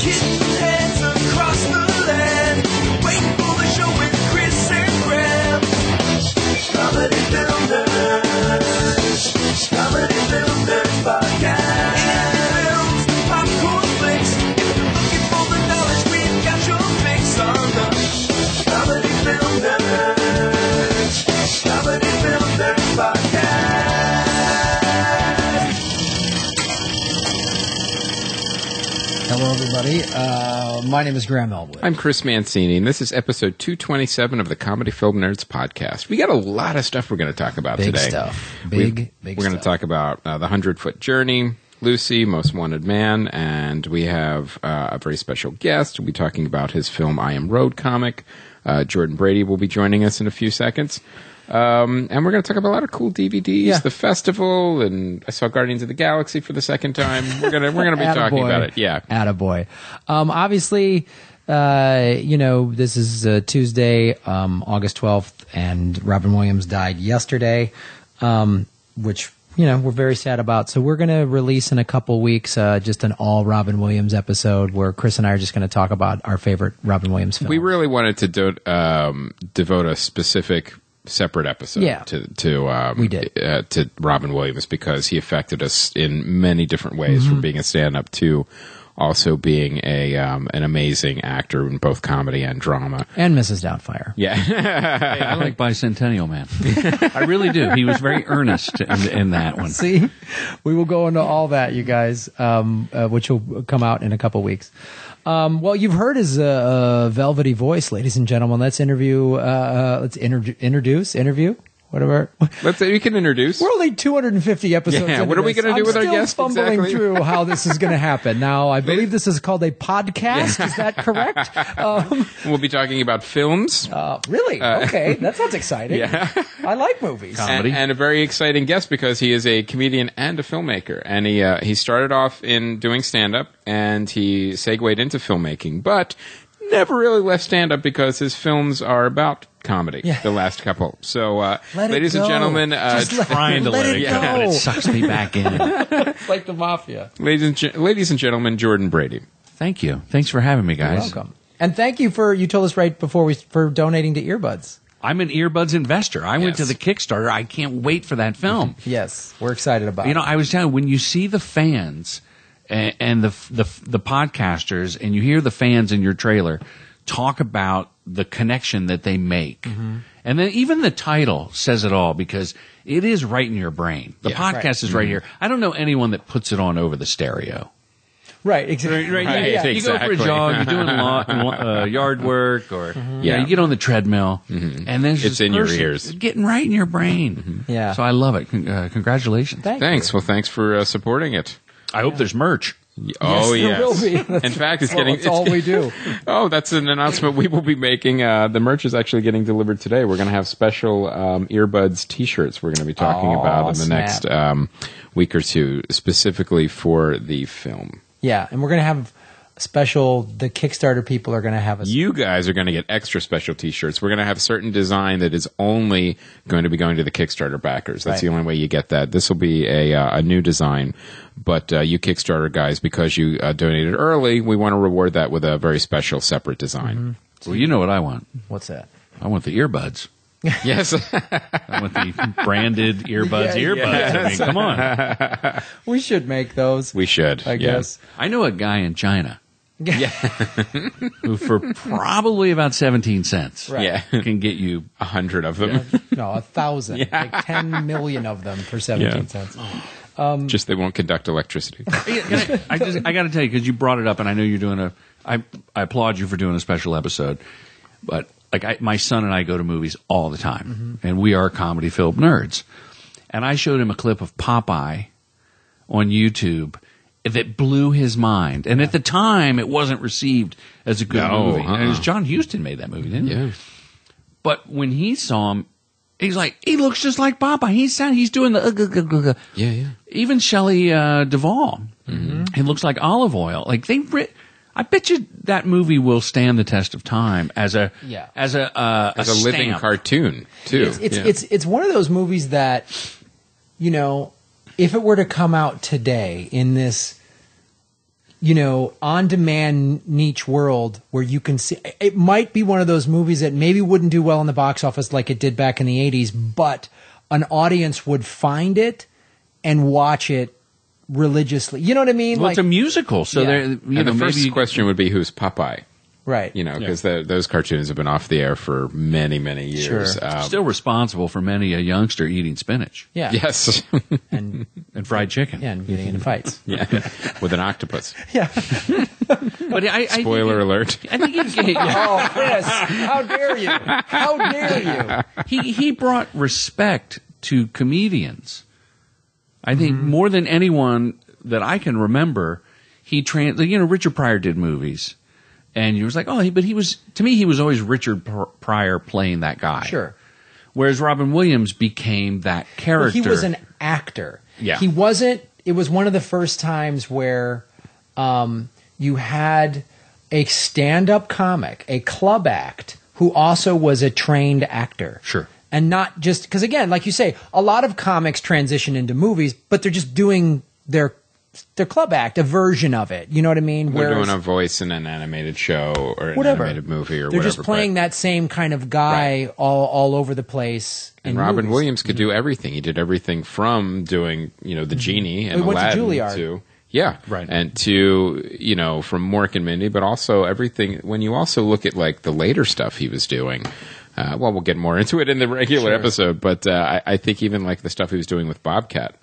hitting heads across the land. Waiting for the show with Chris and Graham. Comedy Film Nerds. Comedy Film Nerds Podcast. Indie films, popcorn flicks. If you're looking for the knowledge, we've got your fix on the Comedy Film Nerds. Comedy Film Nerds Podcast. Hello, everybody. My name is Graham Elwood. I'm Chris Mancini, and this is episode 227 of the Comedy Film Nerds podcast. We got a lot of stuff we're going to talk about Big today. stuff. We're Big going to talk about the 100-Foot Journey, Lucy, Most Wanted Man, and we have a very special guest. We'll be talking about his film I Am Road comic. Jordan Brady will be joining us in a few seconds. And we're going to talk about a lot of cool DVDs, the festival, and I saw Guardians of the Galaxy for the second time. We're gonna be talking about it. Yeah, attaboy. Obviously, this is Tuesday, August 12th, and Robin Williams died yesterday, which we're very sad about. So we're going to release in a couple weeks just an all Robin Williams episode where Chris and I are just going to talk about our favorite Robin Williams films. We really wanted to devote a specific separate episode to Robin Williams because he affected us in many different ways, from being a stand-up to also being an amazing actor in both comedy and drama. And Mrs. Doubtfire. Yeah. Hey, I like Bicentennial Man. I really do. He was very earnest in that one. See? We will go into all that, you guys, which will come out in a couple weeks. Well, you've heard his velvety voice, ladies and gentlemen. Let's interview, whatever. You can introduce. We're only 250 episodes into what are we going to do with our guest? I'm still fumbling exactly? through how this is going to happen. Now, I believe this is called a podcast. Is that correct? We'll be talking about films. Really? Okay. That sounds exciting. Yeah. I like movies. Comedy. And a very exciting guest because he is a comedian and a filmmaker. And he started off in doing stand-up, and he segued into filmmaking, but never really left stand-up because his films are about comedy, the last couple. So, ladies and gentlemen... trying to let it go, but it sucks me back in. It's like the mafia. Ladies and gentlemen, Jordan Brady. Thank you. Thanks for having me, guys. You're welcome. And thank you you told us right before for donating to Earbuds. I'm an Earbuds investor. I went to the Kickstarter. I can't wait for that film. Yes, we're excited about it. I was telling you, when you see the fans and the podcasters, and you hear the fans in your trailer talk about the connection that they make. Mm-hmm. And then even the title says it all because it is right in your brain. The podcast is right here. I don't know anyone that puts it on over the stereo. Right, exactly. Right. You go for a jog, you're doing yard work, or you get on the treadmill, and then it's in your ears, getting right in your brain. Mm-hmm. Yeah. So I love it. Congratulations. Thanks. Well, thanks for supporting it. I hope there's merch. Oh, yes. There will be. In fact, that's all we do. Oh, that's an announcement we will be making. The merch is actually getting delivered today. We're going to have special earbuds T-shirts we're going to be talking about in the next week or two, specifically for the film. Yeah, and we're going to have the Kickstarter people are going to have You guys are going to get extra special T-shirts. We're going to have a certain design that is only going to be going to the Kickstarter backers. That's the only way you get that. This will be a new design. But you Kickstarter guys, because you donated early, we want to reward that with a very special separate design. Mm-hmm. Well, you know what I want. What's that? I want the earbuds. Yes. I want the branded earbuds. Yes. I mean, come on. We should make those. We should. I guess. I know a guy in China. Who for probably about 17 cents can get you 100 of them. No, 1,000. Like 10 million of them for 17 cents. Just they won't conduct electricity. I got to tell you, because you brought it up, and I know you're doing I applaud you for doing a special episode, but my son and I go to movies all the time, and we are comedy film nerds. And I showed him a clip of Popeye on YouTube that blew his mind. And at the time, it wasn't received as a good movie. And it was John Huston made that movie, didn't he? Yeah. But when he saw him, he's like, he looks just like Popeye. He's doing the Yeah. Even Shelley Duvall, he looks like Olive Oil. Like I bet you that movie will stand the test of time as a living cartoon too. It's one of those movies that, you know, if it were to come out today in this on-demand niche world where you can see it might be one of those movies that maybe wouldn't do well in the box office like it did back in the 80s, but an audience would find it and watch it religiously. You know what I mean? Well, it's a musical, so Yeah. there. And the first question would be, who's Popeye? Right. Because those cartoons have been off the air for many, many years. Sure. Still responsible for many a youngster eating spinach Yeah. Yes. And fried chicken. and getting into fights. Yeah. With an octopus. Yeah. But Spoiler alert. I think he Oh, Chris, how dare you? How dare you? he brought respect to comedians. I think more than anyone that I can remember, Richard Pryor did movies. And you was like, but he was always Richard Pryor playing that guy. Sure. Whereas Robin Williams became that character. Well, he was an actor. Yeah. He wasn't, it was one of the first times where you had a stand-up comic, a club act, who also was a trained actor. Sure. And not just, because again, like you say, a lot of comics transition into movies, but they're just doing their club act, a version of it. You know what I mean? They're doing a voice in an animated show or an whatever. animated movie or they're whatever. just playing that same kind of guy all over the place. And in Robin movies. Williams could do everything. He did everything from doing, the genie and He went to Aladdin Juilliard. to Right. and to from Mork and Mindy, but also everything. When you also look at like the later stuff he was doing, we'll get more into it in the regular episode. But I think even like the stuff he was doing with Bobcat.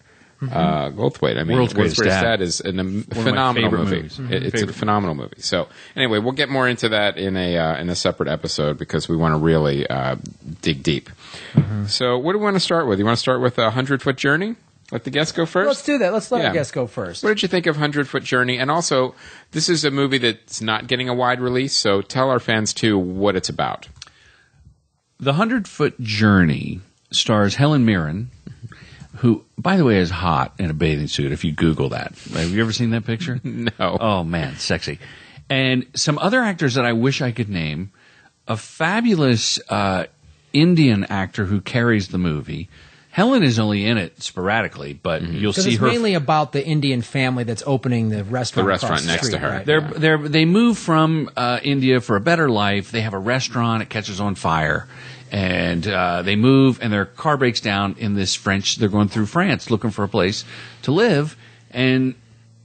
Goldthwait. I mean, World's Greatest Dad is a One of my phenomenal favorite movie. movies. It's a phenomenal movie. So anyway, we'll get more into that in a separate episode because we want to really dig deep. So what do we want to start with? You want to start with 100-Foot Journey? Let the guest go first? Let's do that. Let's let Yeah. our guest go first. What did you think of 100-Foot Journey? And also, this is a movie that's not getting a wide release, so tell our fans, too, what it's about. The 100-Foot Journey stars Helen Mirren, who, by the way, is hot in a bathing suit if you Google that. Have you ever seen that picture? No. Oh, man, sexy. And some other actors that I wish I could name. A fabulous Indian actor who carries the movie. Helen is only in it sporadically, but you'll see Because it's her. mainly about the Indian family that's opening the restaurant. The restaurant across the next to street, her. right? They move from India for a better life. They have a restaurant. It catches on fire. And they move, and their car breaks down in this French. They're going through France looking for a place to live. And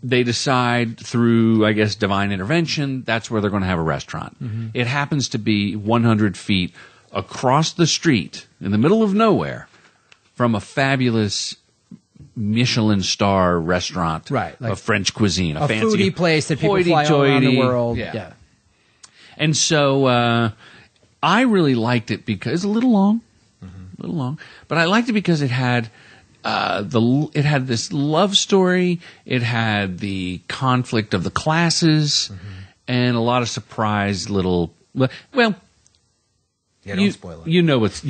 they decide through, I guess, divine intervention, that's where they're going to have a restaurant. It happens to be 100 feet across the street in the middle of nowhere from a fabulous Michelin star restaurant Right, like of French cuisine. A fancy foodie place that people fly all around the hoity-toity. world. Yeah. And so I really liked it because it's a little long, but I liked it because it had it had this love story, it had the conflict of the classes, and a lot of surprise little. Well, Yeah, don't spoil it. you know what's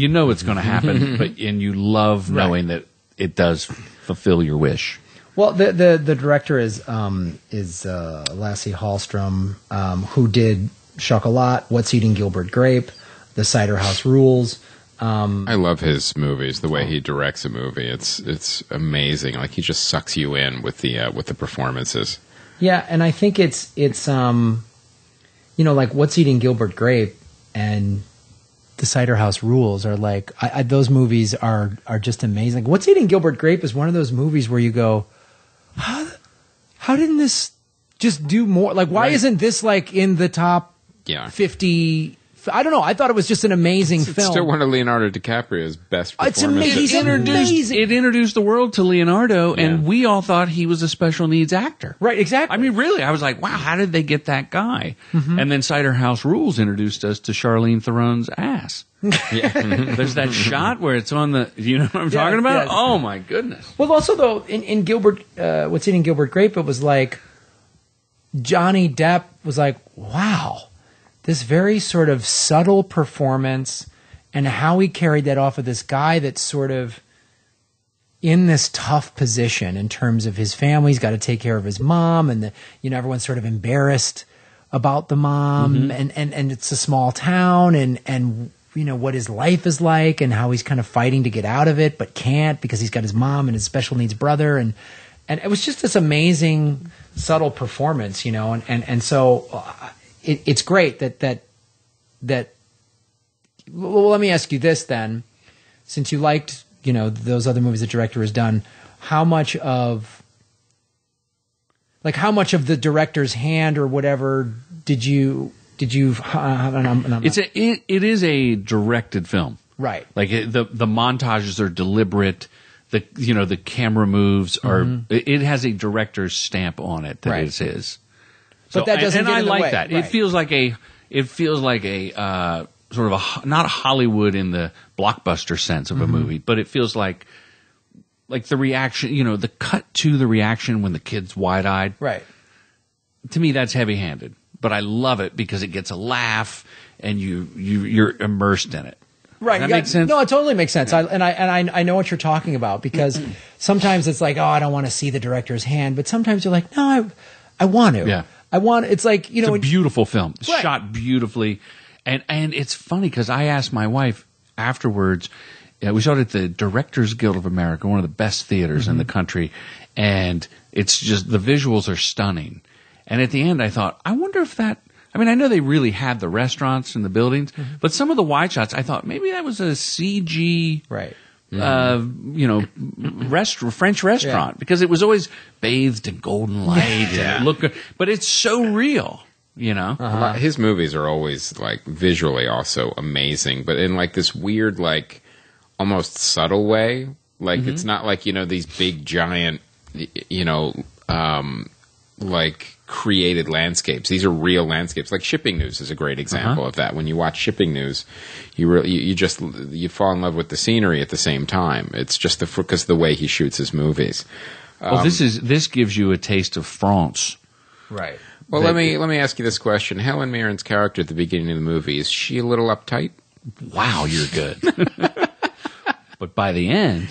going to happen, and you love knowing that it does fulfill your wish. Well, the director is Lasse Hallström, who did Chocolat, What's Eating Gilbert Grape, The Cider House Rules. I love his movies. The way he directs a movie, it's amazing. Like he just sucks you in with the performances. Yeah, and I think it's like What's Eating Gilbert Grape and The Cider House Rules are like those movies are just amazing. What's Eating Gilbert Grape is one of those movies where you go, how didn't this just do more? Like, why isn't this like in the top 50? I don't know. I thought it was just an amazing film. It's still one of Leonardo DiCaprio's best performances. It's amazing. It introduced the world to Leonardo, and we all thought he was a special needs actor. Right, exactly. I mean, really, I was like, wow, how did they get that guy? And then Cider House Rules introduced us to Charlene Theron's ass. There's that shot where it's on the, you know what I'm talking about? yes. Oh, my goodness. Well, also though, in Gilbert, What's Eating Gilbert Grape, it was like Johnny Depp was like, wow, this very sort of subtle performance, and how he carried that off of this guy that's sort of in this tough position in terms of his family. He's got to take care of his mom, and everyone's sort of embarrassed about the mom, and it's a small town, and what his life is like, and how he's kind of fighting to get out of it, but can't because he's got his mom and his special needs brother, And it was just this amazing, subtle performance, you know, and so it's great that. Well, let me ask you this then, since you liked, you know, those other movies the director has done, how much of the director's hand or whatever did you? It is a directed film, right? Like the montages are deliberate. The camera moves are. It has a director's stamp on it that it's his. But that doesn't. And get I in the like way. that. Right. It feels like a sort of not Hollywood in the blockbuster sense of a movie, but it feels like the reaction. You know, the cut to the reaction when the kid's wide-eyed. Right. To me, that's heavy-handed, but I love it because it gets a laugh and you're immersed in it. Right. That makes sense? No, it totally makes sense. I know what you're talking about because sometimes it's like, oh, I don't want to see the director's hand, but sometimes you're like, no, I want to. Yeah. I want. It's like, you know, it's a beautiful film, Right. shot beautifully, and it's funny because I asked my wife afterwards. We saw it at the Directors Guild of America, one of the best theaters in the country, and it's just the visuals are stunning. And at the end, I thought, I wonder if that. I mean, I know they really had the restaurants and the buildings, but some of the wide shots, I thought maybe that was a CG, right. French restaurant because it was always bathed in golden light and it looked good, but it's so real, you know. His movies are always like visually also amazing, but in like this weird, like almost subtle way. Like it's not like, you know, these big giant, you know, like created landscapes. These are real landscapes. Like Shipping News is a great example of that. When you watch Shipping News, you fall in love with the scenery at the same time. It's just because of the way he shoots his movies. Well, this gives you a taste of France. Right. Well, let me ask you this question. Helen Mirren's character at the beginning of the movie, is she a little uptight? Wow, you're good. But by the end,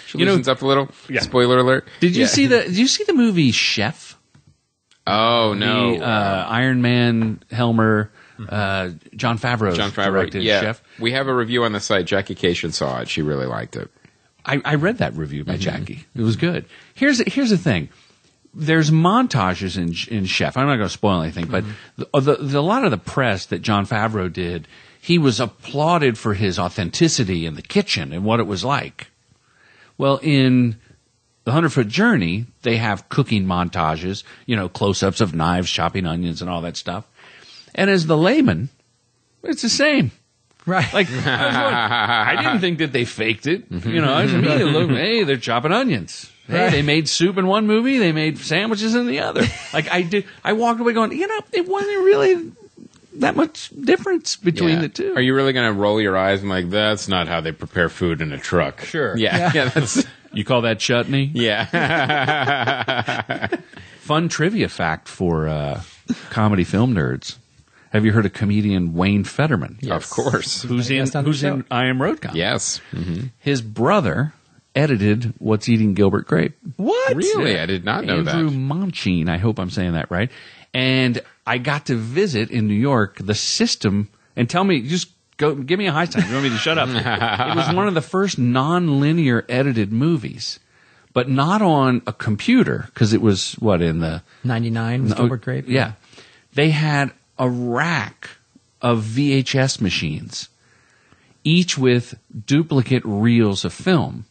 She loosens up a little. Yeah. Spoiler alert. Did you see the movie Chef? Oh no, The, Iron Man, Helmer, Jon Favreau directed Chef. We have a review on the site. Jackie Cation saw it. She really liked it. I read that review by Jackie. It was good. Here's the thing. There's montages in Chef. I'm not going to spoil anything, but a lot of the press that Jon Favreau did, he was applauded for his authenticity in the kitchen and what it was like. Well, in The 100-Foot Journey, they have cooking montages, you know, close-ups of knives, chopping onions, and all that stuff. And as the layman, it's the same. Right. Like, I didn't think that they faked it. You know, I mean, look, hey, they're chopping onions. Hey, they made soup in one movie, they made sandwiches in the other. Like, I walked away going, you know, it wasn't really that much difference between the two. Are you really going to roll your eyes and like, that's not how they prepare food in a truck? Sure. Yeah. That's, you call that chutney? yeah. Fun trivia fact for comedy film nerds. Have you heard of comedian Wayne Fetterman? Yes. Of course. Who's in I Am Road Comic? Yes. Mm-hmm. His brother edited What's Eating Gilbert Grape. What? Really? Yeah. I did not know Andrew that. Mancini. I hope I'm saying that right. And I got to visit in New York the system and tell me, just go, give me a high sign. You want me to shut up? It was one of the first non-linear edited movies, but not on a computer because it was in the 99 was Gilbert Grape? Yeah. They had a rack of VHS machines, each with duplicate reels of film,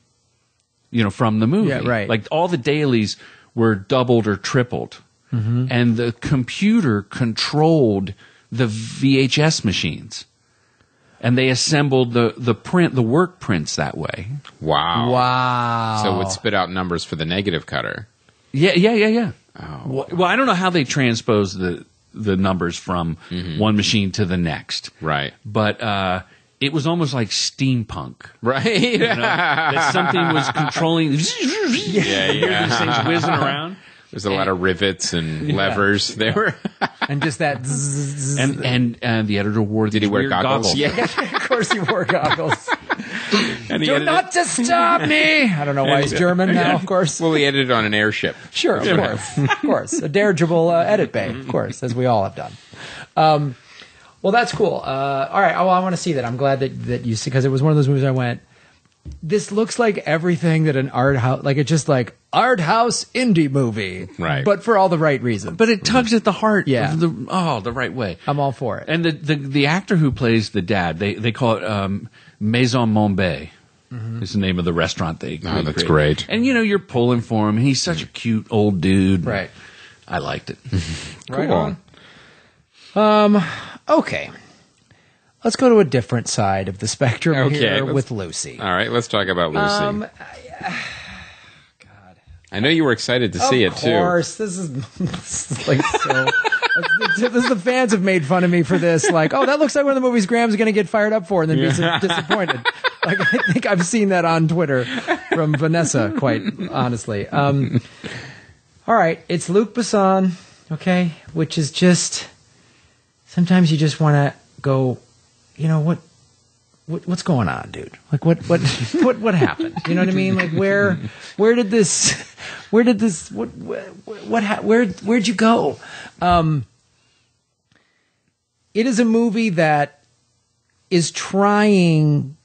you know, from the movie. Yeah, right. Like all the dailies were doubled or tripled. Mm-hmm. And the computer controlled the VHS machines. And they assembled the work prints that way. Wow. Wow. So it would spit out numbers for the negative cutter. Yeah. Oh. Well, I don't know how they transpose the numbers from one machine to the next. Right. But it was almost like steampunk. Right. You know, that something was controlling. Yeah. These things whizzing around. There's a lot of rivets and levers. They were. And just that zzz. And the editor wore these Did he wear weird goggles? Yeah, of course he wore goggles. And he Do edited- not disturb me! I don't know why he's German now, of course. Well, he edited on an airship. Sure, of course. Of course. A dirigible edit bay, of course, as we all have done. Well, that's cool. All right. Well, I want to see that. I'm glad that you see, because it was one of those movies I went, this looks like everything that an art house, like it's just like art house indie movie, Right. But for all the right reasons. But it tugs at the heart Yeah. of the right way. I'm all for it. And the actor who plays the dad, they call it Maison Montbet. Is the name of the restaurant they Oh, that's created. great. And you're pulling for him. He's such a cute old dude. Right. I liked it. Right Cool. on. Okay. Let's go to a different side of the spectrum Okay, here let's- with Lucy. All right, let's talk about Lucy. I know you were excited to see it Of too. course, this is like so. The fans have made fun of me for this. Like, oh, that looks like one of the movies Graham's going to get fired up for, and then be disappointed. Like, I think I've seen that on Twitter from Vanessa. Quite honestly. All right, it's Luc Besson. Okay, which is just sometimes you just want to go. You know what's going on, dude? Like what happened? You know what I mean? Like where'd you go? It is a movie that is trying.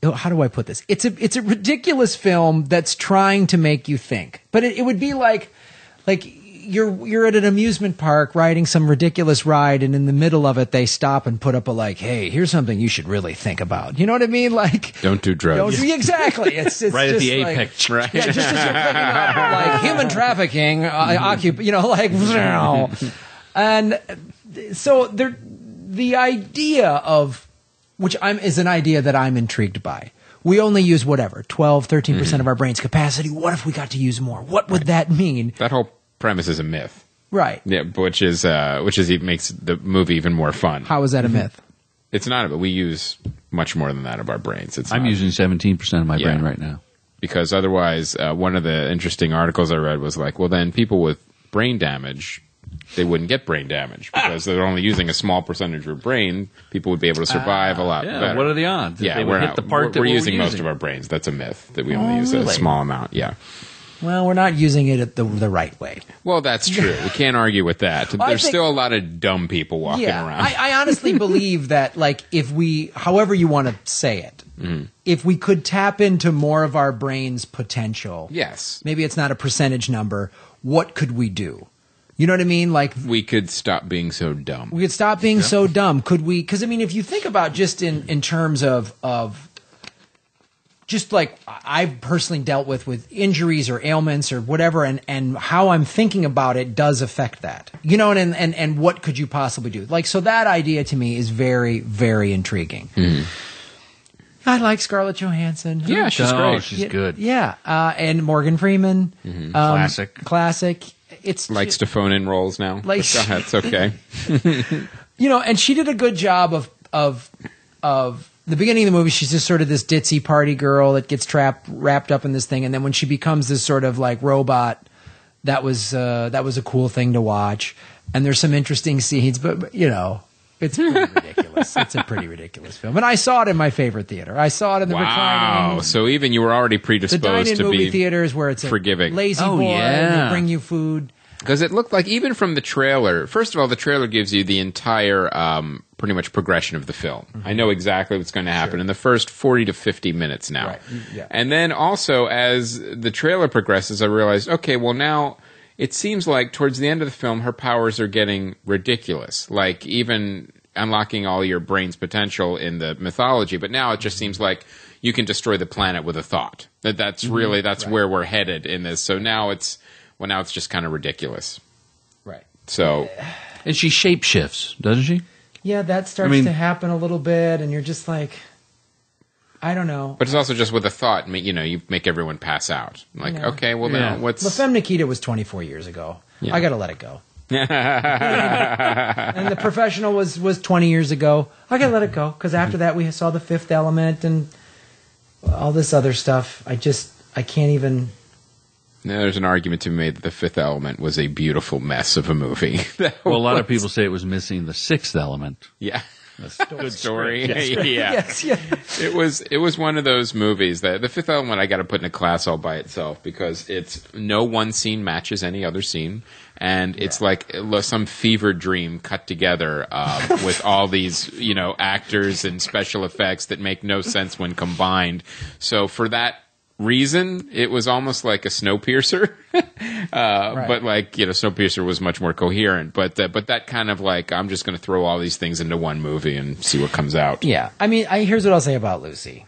How do I put this? It's a ridiculous film that's trying to make you think, but it would be like you're at an amusement park riding some ridiculous ride, and in the middle of it they stop and put up a like, hey, here's something you should really think about. You know what I mean? Like, Don't do drugs. Exactly. It's Right at just the like, apex. Right. Yeah, just as you're picking up like human trafficking, and so the idea of which is an idea that I'm intrigued by. We only use 12-13% of our brain's capacity. What if we got to use more? What would that mean? That whole premise is a myth. Right. Yeah, which makes the movie even more fun. How is that a myth? It's not, but we use much more than that of our brains. I'm not. using 17% of my brain right now. Because otherwise, one of the interesting articles I read was like, well, then people with brain damage, they wouldn't get brain damage because they're only using a small percentage of your brain. People would be able to survive a lot Yeah, better. what are the odds? that Yeah, they would we're hit not. the part that we're we're using most of our brains. That's a myth that we only use a really? small amount. Yeah. Well, we're not using it at the right way. Well, that's true. We can't argue with that. I There's think- still a lot of dumb people walking around. I honestly believe that, like, if we, however you want to say it, if we could tap into more of our brain's potential, Yes. maybe it's not a percentage number, what could we do? You know what I mean? Like, We could stop being so dumb. we could stop being so dumb. Could we? Because, I mean, if you think about just in terms of just like I've personally dealt with injuries or ailments or whatever, and how I'm thinking about it does affect that. You know, and what could you possibly do? Like, so that idea to me is very, very intriguing. I like Scarlett Johansson. Yeah, she's Oh, great. she's good. Yeah, and Morgan Freeman. Classic. It's Likes to phone in roles now. Like- Go ahead, it's okay. you know, and she did a good job of the beginning of the movie. She's just sort of this ditzy party girl that gets wrapped up in this thing, and then when she becomes this sort of like robot, that was a cool thing to watch. And there's some interesting scenes, but you know, it's pretty ridiculous. It's a pretty ridiculous film, and I saw it in my favorite theater. I saw it in the Wow. reclining. So even you were already The predisposed dine-in to movie be theaters where it's a forgiving. lazy Oh, boy, yeah. and they bring you food. Because it looked like, even from the trailer, first of all, the trailer gives you the entire pretty much progression of the film. I know exactly what's going to happen in the first 40 to 50 minutes now. Right. Yeah. And then also, as the trailer progresses, I realized, okay, well now it seems like towards the end of the film, her powers are getting ridiculous. Like even unlocking all your brain's potential in the mythology. But now it just seems like you can destroy the planet with a thought. That's really, that's where we're headed in this. So now it's just kind of ridiculous. Right. So, And she shapeshifts, doesn't she? Yeah, that starts to happen a little bit, and you're just like, I don't know. but it's also just with a thought, you know, you make everyone pass out. Like, Yeah. okay, well Yeah. now what's... La Femme Nikita was 24 years ago. Yeah. I got to let it go. And The Professional was 20 years ago. I got to let it go, because after that we saw The Fifth Element and all this other stuff. I can't even... Now, there's an argument to be made that The Fifth Element was a beautiful mess of a movie. Well, a lot of people say it was missing the sixth element. Yeah. Good story. script. Yeah. Yes, yeah. It was one of those movies that The Fifth Element I got to put in a class all by itself because it's no one scene matches any other scene, and it's like some fever dream cut together with all these actors and special effects that make no sense when combined. So for that reason, it was almost like a Snowpiercer, but Snowpiercer was much more coherent. But that kind of like I'm just going to throw all these things into one movie and see what comes out. Yeah, I mean, here's what I'll say about Lucy.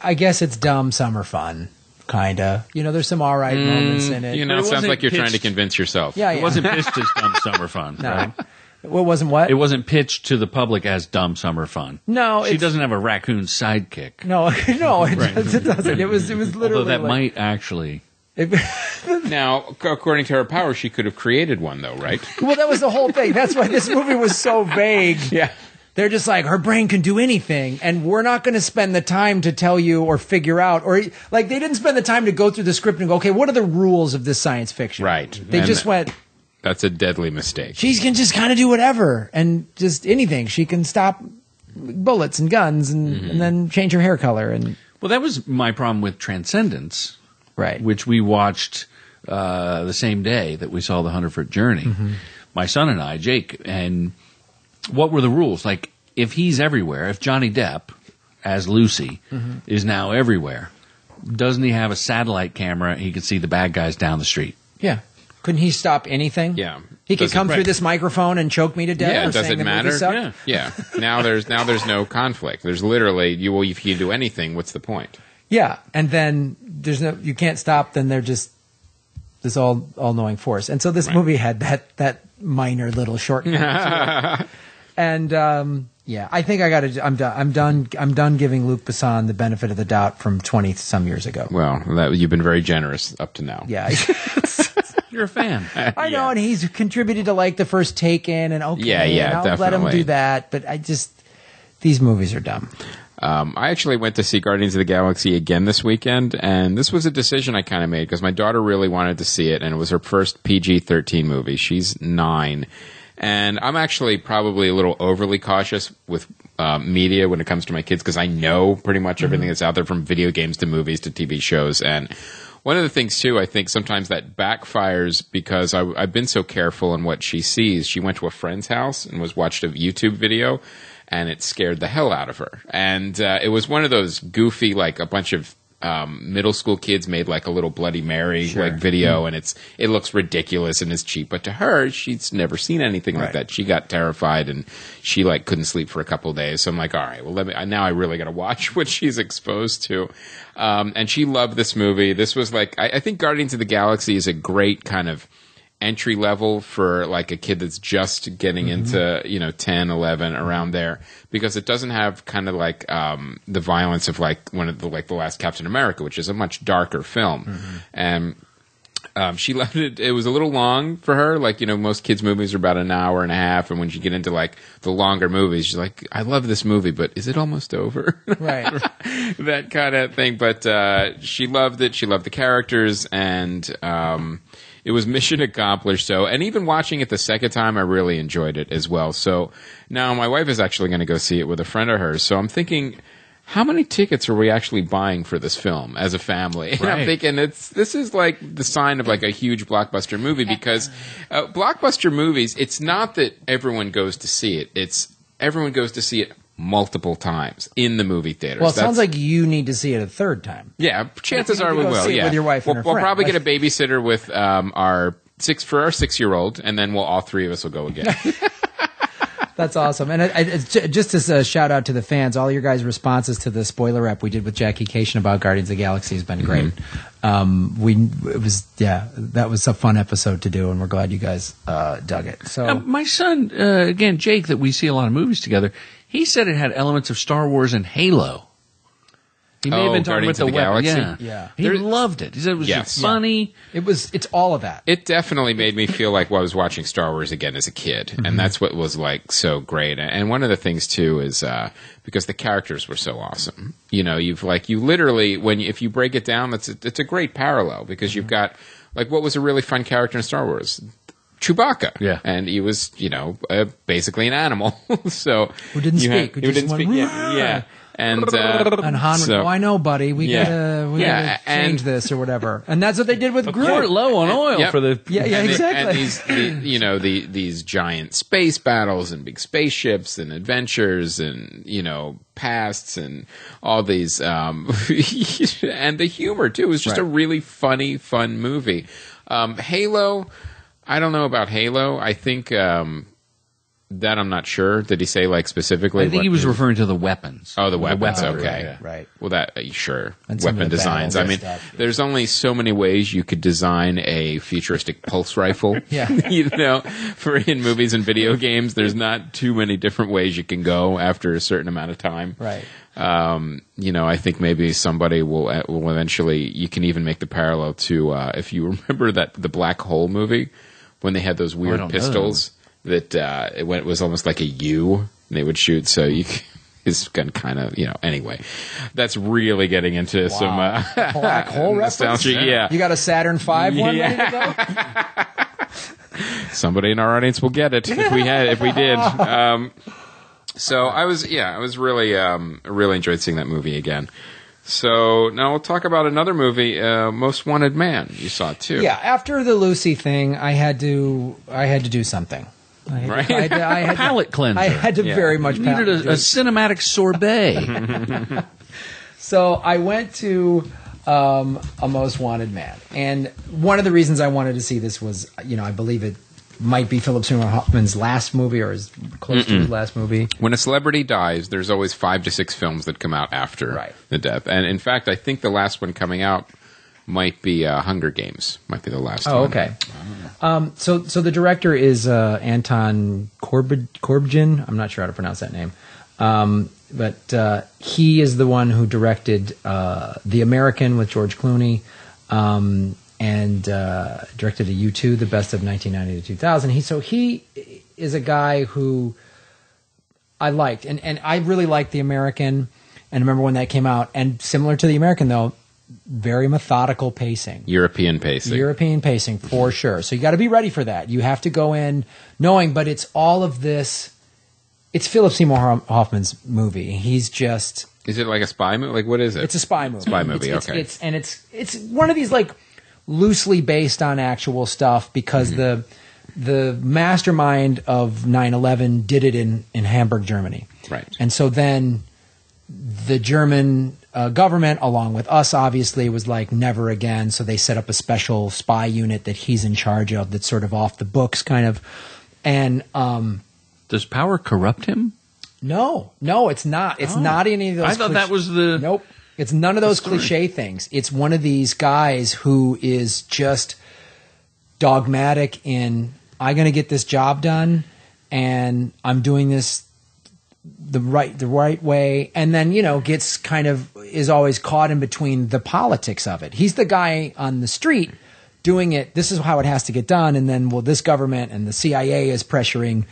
I guess it's dumb summer fun, kinda. There's some all right moments in it. It sounds like you're trying to convince yourself. Yeah, It wasn't pitched as dumb summer fun, right? What wasn't what? It wasn't pitched to the public as dumb summer fun. No, she doesn't have a raccoon sidekick. No, it doesn't. It was literally. Although that might actually. Now, according to her power, she could have created one, though, right? Well, that was the whole thing. That's why this movie was so vague. Yeah. They're just like, her brain can do anything, and we're not going to spend the time to tell you or figure out, or like they didn't spend the time to go through the script and go, okay, what are the rules of this science fiction? Right. They just went. That's a deadly mistake. She can just kind of do whatever and just anything. She can stop bullets and guns and then change her hair color. And Well, that was my problem with Transcendence, right, which we watched the same day that we saw the 100-Foot Journey. My son and I, Jake, and what were the rules? Like, if he's everywhere, if Johnny Depp, as Lucy, is now everywhere, doesn't he have a satellite camera? He can see the bad guys down the street. Yeah. Couldn't he stop anything? Yeah. He could come through this microphone and choke me to death. Yeah, for does saying it the movie matter? sucked? Yeah. Now there's no conflict. There's literally if you can do anything, what's the point? Yeah, and then you can't stop. Then they're just this all-knowing force. And so this movie had that minor little shortcut. And I think I'm done giving Luc Besson the benefit of the doubt from 20 some years ago. Well, you've been very generous up to now. Yeah. You're a fan. I know, and he's contributed to like the first Taken and I'll let him definitely do that, but these movies are dumb. I actually went to see Guardians of the Galaxy again this weekend, and this was a decision I kind of made because my daughter really wanted to see it, and it was her first PG-13 movie. She's 9. And I'm actually probably a little overly cautious with media when it comes to my kids because I know pretty much everything that's out there from video games to movies to TV shows. And one of the things, too, I think sometimes that backfires because I've been so careful on what she sees. She went to a friend's house and watched a YouTube video, and it scared the hell out of her. And it was one of those goofy, like a bunch of middle school kids made like a little Bloody Mary like video, and it looks ridiculous and it's cheap. But to her, she's never seen anything like that. She got terrified and she like couldn't sleep for a couple of days. So I'm like, all right, well now I really got to watch what she's exposed to. And she loved this movie. This was like I think Guardians of the Galaxy is a great kind of entry level for like a kid that's just getting into 10, 11 around there, because it doesn't have kind of like the violence of like one of the last Captain America, which is a much darker film. And she loved it. It was a little long for her. Like, most kids' movies are about an hour and a half. And when you get into like the longer movies, she's like, I love this movie, but is it almost over? Right. That kind of thing. But she loved it. She loved the characters. And it was mission accomplished. So, and even watching it the second time, I really enjoyed it as well. So now my wife is actually going to go see it with a friend of hers. So I'm thinking, how many tickets are we actually buying for this film as a family? Right. And I'm thinking this is like the sign of like a huge blockbuster movie, because blockbuster movies, it's not that everyone goes to see it. It's everyone goes to see it multiple times in the movie theaters. Well, it sounds like you need to see it a third time. Yeah, chances are we will. See it with your wife and her we'll friend. probably get a babysitter with our 6-year-old, and then all three of us will go again. That's awesome. And just as a shout out to the fans, all your guys' responses to the spoiler rep we did with Jackie Cation about Guardians of the Galaxy has been great. That was a fun episode to do, and we're glad you guys dug it. So my son, again, Jake, that we see a lot of movies together, he said it had elements of Star Wars and Halo. He may have been talking Guardians about of the Galaxy? Yeah. He loved it. He said it was just funny. It's all of that. It definitely made me feel like I was watching Star Wars again as a kid, and that's what was like so great. And one of the things too is because the characters were so awesome. You literally if you break it down, it's a great parallel, because you've got like what was a really fun character in Star Wars. Chewbacca. Yeah. And he was, basically an animal. So Who didn't speak, who Who just didn't went, speak. Yeah. And And Han would go, I know, buddy. We Yeah. gotta change and- this or whatever. And that's what they did with We're Groot. low on oil Yep. for the. Yeah, And exactly. these giant space battles and big spaceships and adventures and pasts and all these and the humor too is just a Right. really fun movie. Halo, I don't know about Halo. I think that I'm not sure. Did he say specifically? I think he was referring to the weapons. Oh, the weapons. weaponry, Okay, yeah. Right. Well, that sure. And some Weapon of the designs. battles I and mean, stuff, yeah. there's only so many ways you could design a futuristic pulse rifle. Yeah. For in movies and video games, there's not too many different ways you can go after a certain amount of time. Right. I think maybe somebody will eventually. You can even make the parallel to if you remember the Black Hole movie when they had those weird don't know. pistols that it was almost like a U and they would shoot. So it's kind of anyway. That's really getting into some Black hole reference? nostalgia. Yeah, You got a Saturn V one ready to go? somebody in our audience will get it if we did. So I was really enjoyed seeing that movie again. So now we'll talk about another movie, Most Wanted Man. You saw it too. Yeah, after the Lucy thing, I had to do something. Right? I had Palate cleanser. I had to Yeah. very much You needed a cinematic sorbet. So I went to A Most Wanted Man, and one of the reasons I wanted to see this was, I believe it might be Philip Seymour Hoffman's last movie, or is close to his last movie. When a celebrity dies, there's always 5 to 6 films that come out after Right. the death. And in fact, I think the last one coming out might be Hunger Games. Might be the last one. Oh, okay. So the director is Anton Corbijn. I'm not sure how to pronounce that name. But he is the one who directed The American with George Clooney, and directed a U2, the best of 1990 to 2000. He is a guy who I liked, and I really liked The American. And I remember when that came out, and similar to The American though, very methodical pacing. European pacing. For sure. So you got to be ready for that. You have to go in knowing, but it's all of this. It's Philip Seymour Hoffman's movie. He's just. Is it like a spy movie? Like, what is it? It's a spy movie. Spy movie, It's- okay. It's one of these loosely based on actual stuff because the mastermind of 9/11 did it in Hamburg, Germany. Right. And so then the German government, along with us, obviously, was like, never again. So they set up a special spy unit that he's in charge of that's sort of off the books, kind of. And Does power corrupt him? no, it's not. It's not any of those. I thought that was the. Nope. It's none of those cliche things. It's one of these guys who is just dogmatic in, I'm going to get this job done, and I'm doing this the right way, and then gets is always caught in between the politics of it. He's the guy on the street doing it. This is how it has to get done, and then this government and the CIA is pressuring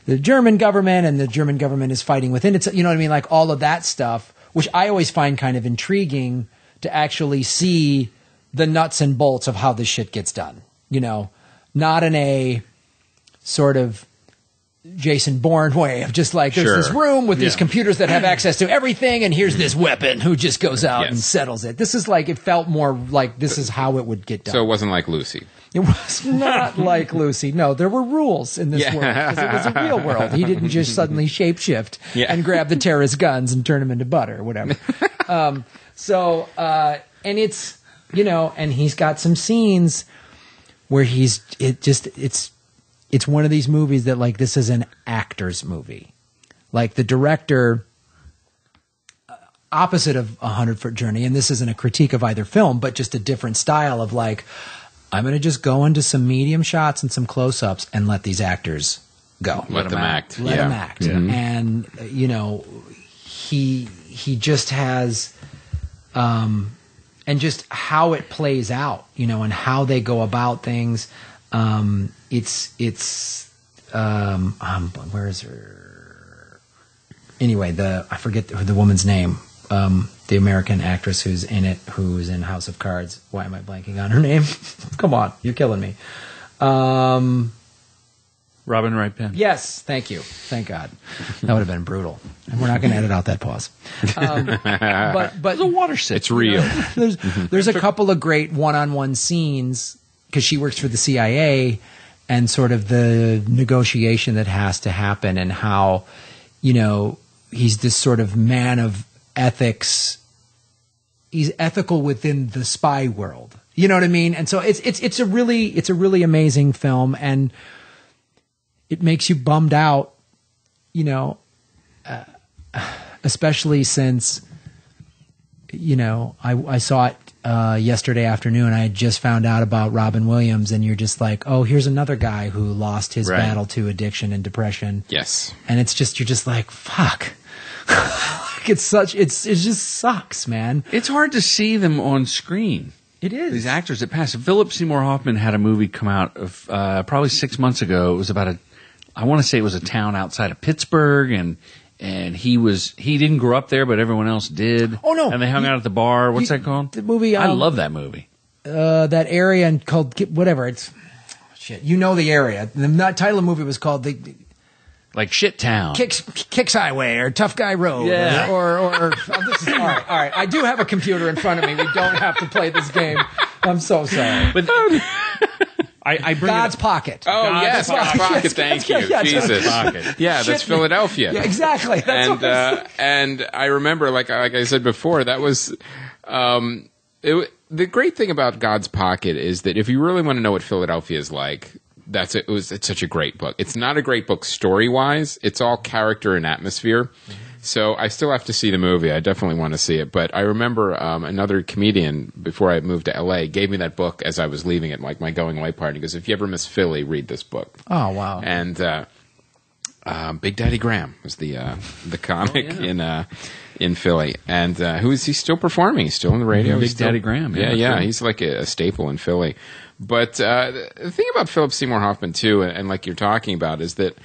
the German government, and the German government is fighting within it. You know what I mean? Like all of that stuff, which I always find kind of intriguing to actually see the nuts and bolts of how this shit gets done. Not in a sort of Jason Bourne way of just like, there's Sure. this room with these Yeah. computers that have access to everything, and here's this weapon who just goes out and Yes. settles it. This is it felt more like this is how it would get done. So it wasn't like Lucy. It was not like Lucy. No, there were rules in this Yeah. world because it was a real world. He didn't just suddenly shapeshift Yeah. and grab the terrorist guns and turn them into butter or whatever. And it's, and he's got some scenes where it's one of these movies that this is an actor's movie. Like the director, opposite of 100-Foot Journey, and this isn't a critique of either film, but just a different style of I'm going to just go into some medium shots and some close-ups and let these actors go. Let them act. Let yeah. him act. Yeah. And, he just has, and just how it plays out, and how they go about things. Where is her? Anyway, I forget the woman's name. The American actress who's in it, who's in House of Cards. Why am I blanking on her name? Come on, you're killing me. Robin Wright Penn. Yes, thank you. Thank God. That would have been brutal. And we're not going to edit out that pause. But The water sip. It's real. there's a couple of great one-on-one scenes because she works for the CIA and sort of the negotiation that has to happen and how, you know, he's this sort of man of ethics. He's ethical within the spy world. You know what I mean? And so it's a really amazing film, and it makes you bummed out, you know, especially since, you know, I saw it yesterday afternoon. I had just found out about Robin Williams, and you're just like, oh, here's another guy who lost his battle to addiction and depression. Yes. And you're just like, fuck. It just sucks, man. It's hard to see them on screen. It is. These actors that pass. Philip Seymour Hoffman had a movie come out of probably 6 months ago. It was about I want to say it was a town outside of Pittsburgh, and he didn't grow up there, but everyone else did. Oh no! And they hung out at the bar. What's that called? The movie. I love that movie. That area and called whatever it's. Shit, you know the area. The title of the movie was called Like Shit Town. Kicks Highway or Tough Guy Road. Yeah. Or all right. I do have a computer in front of me. We don't have to play this game. I'm so sorry. But I bring God's Pocket. Oh, God's yes, God's Pocket. Thank you. yes, Jesus. Pocket. Yeah, that's Philadelphia. Yeah, exactly. That's what I was And I remember, like I said before, that was the great thing about God's Pocket is that if you really want to know what Philadelphia is like, it's such a great book. It's not a great book story-wise. It's all character and atmosphere. Mm-hmm. So I still have to see the movie. I definitely want to see it. But I remember another comedian, before I moved to L.A., gave me that book as I was leaving at like my going-away party. He goes, if you ever miss Philly, read this book. Oh, wow. And Big Daddy Graham was the comic in Philly. And who is he still performing? He's still on the radio. Big Daddy Graham. Yeah. He's like a staple in Philly. But the thing about Philip Seymour Hoffman, too, and like you're talking about, is that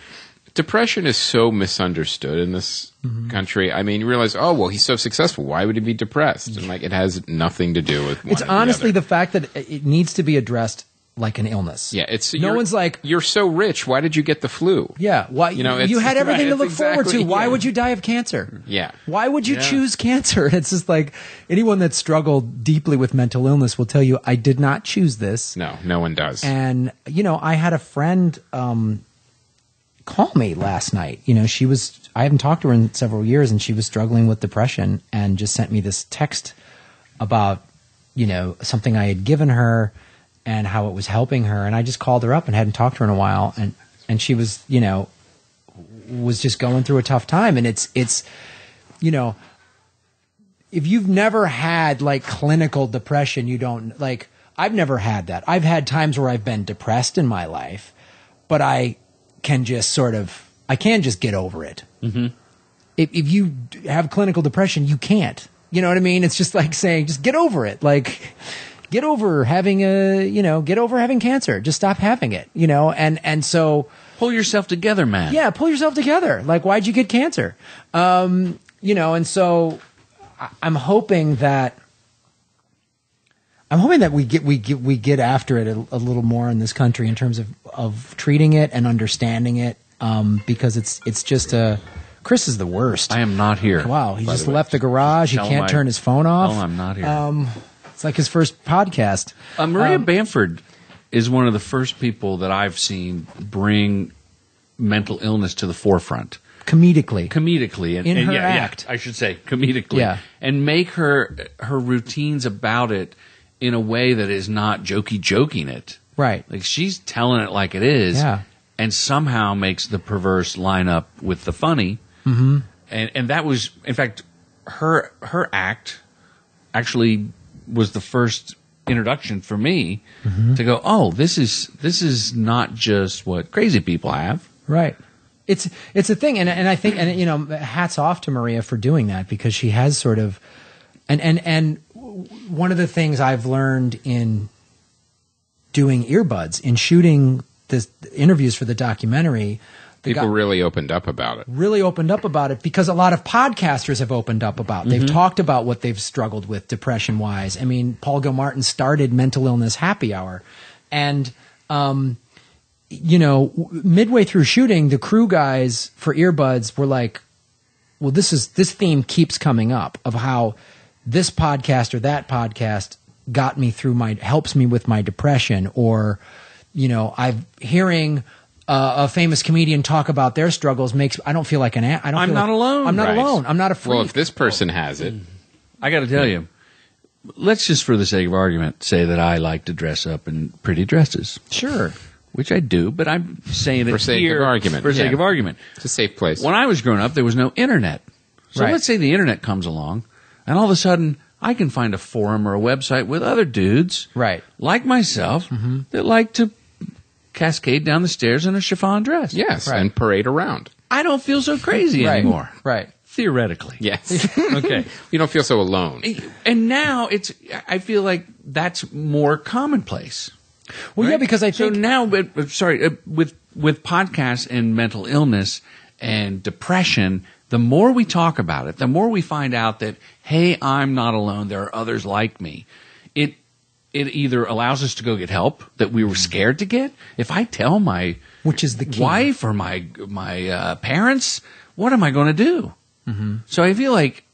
depression is so misunderstood in this country. I mean, you realize, oh, well, he's so successful. Why would he be depressed? And like, it has nothing to do with one It's or honestly the the fact that it needs to be addressed like an illness. Yeah, no one's like, you're so rich. Why did you get the flu? Yeah, why? You know, you had everything to look forward to. exactly, Why yeah. would you die of cancer? Yeah. Why would you choose cancer? It's just like anyone that's struggled deeply with mental illness will tell you, I did not choose this. No, no one does. And you know, I had a friend call me last night. You know, I haven't talked to her in several years, and she was struggling with depression, and just sent me this text about, you know, something I had given her and how it was helping her. And I just called her up and hadn't talked to her in a while, and she was, you know, was just going through a tough time. And it's, you know, if you've never had like clinical depression, you don't like, I've never had that. I've had times where I've been depressed in my life, but I can just get over it. Mm-hmm. If you have clinical depression, you can't. You know what I mean? It's just like saying, just get over it. Like, get over having cancer. Just stop having it. You know, and so pull yourself together, man. Yeah, pull yourself together. Like, why'd you get cancer? You know, and so I'm hoping that we get after it a little more in this country in terms of treating it and understanding it, because it's just Chris is the worst. I am not here. Wow, he just left the garage. He can't turn his phone off. No, I'm not here. It's like his first podcast. Maria Bamford is one of the first people that I've seen bring mental illness to the forefront. Comedically. In her act. I should say comedically. Yeah. And make her routines about it in a way that is not joking it. Right. Like, she's telling it like it is. Yeah. And somehow makes the perverse line up with the funny. Mm-hmm. And that was, in fact, her act actually was the first introduction for me to go, oh, this is not just what crazy people have. Right. It's a thing, and I think, and you know, hats off to Maria for doing that, because she has sort of, and one of the things I've learned in doing earbuds, in shooting the interviews for the documentary, People really opened up about it. Because a lot of podcasters have opened up about it. They've talked about what they've struggled with depression-wise. I mean, Paul Gilmartin started Mental Illness Happy Hour. And midway through shooting, the crew guys for earbuds were like, well, this theme keeps coming up of how this podcast or that podcast got me through helps me with my depression, or, I'm hearing a famous comedian talk about their struggles I don't feel like I'm not alone. I'm not Right. alone. I'm not a freak. Well, if this person has it, I got to tell you, let's just for the sake of argument say that I like to dress up in pretty dresses. Sure. Which I do, but I'm saying it For sake here of argument, For sake yeah. of argument. it's a safe place. When I was growing up, there was no internet. So Right. let's say the internet comes along, and all of a sudden, I can find a forum or a website with other dudes, Right. like myself, that like to cascade down the stairs in a chiffon dress. Yes, Right. and parade around. I don't feel so crazy Right. anymore. Right. Theoretically. Yes. Okay. You don't feel so alone. And now I feel like that's more commonplace. Well, yeah, Right? because I So think now, with podcasts and mental illness and depression, the more we talk about it, the more we find out that, hey, I'm not alone. There are others like me. It either allows us to go get help that we were scared to get. If I tell my which is the key. wife or my parents, what am I going to do? Mm-hmm. So I feel like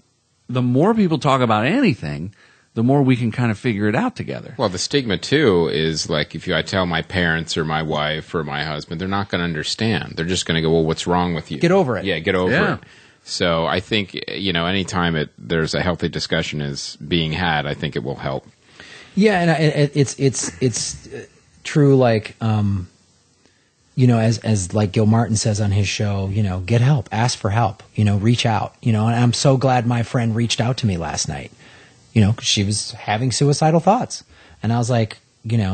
the more people talk about anything, the more we can kind of figure it out together. Well, the stigma too is like if I tell my parents or my wife or my husband, they're not going to understand. They're just going to go, "Well, what's wrong with you? Get over it." Yeah, get over Yeah. it. So I think anytime there's a healthy discussion is being had, I think it will help. Yeah, and it's true. Like, as like Gil Martin says on his show, get help, ask for help, reach out, and I'm so glad my friend reached out to me last night, 'cause she was having suicidal thoughts, and I was like,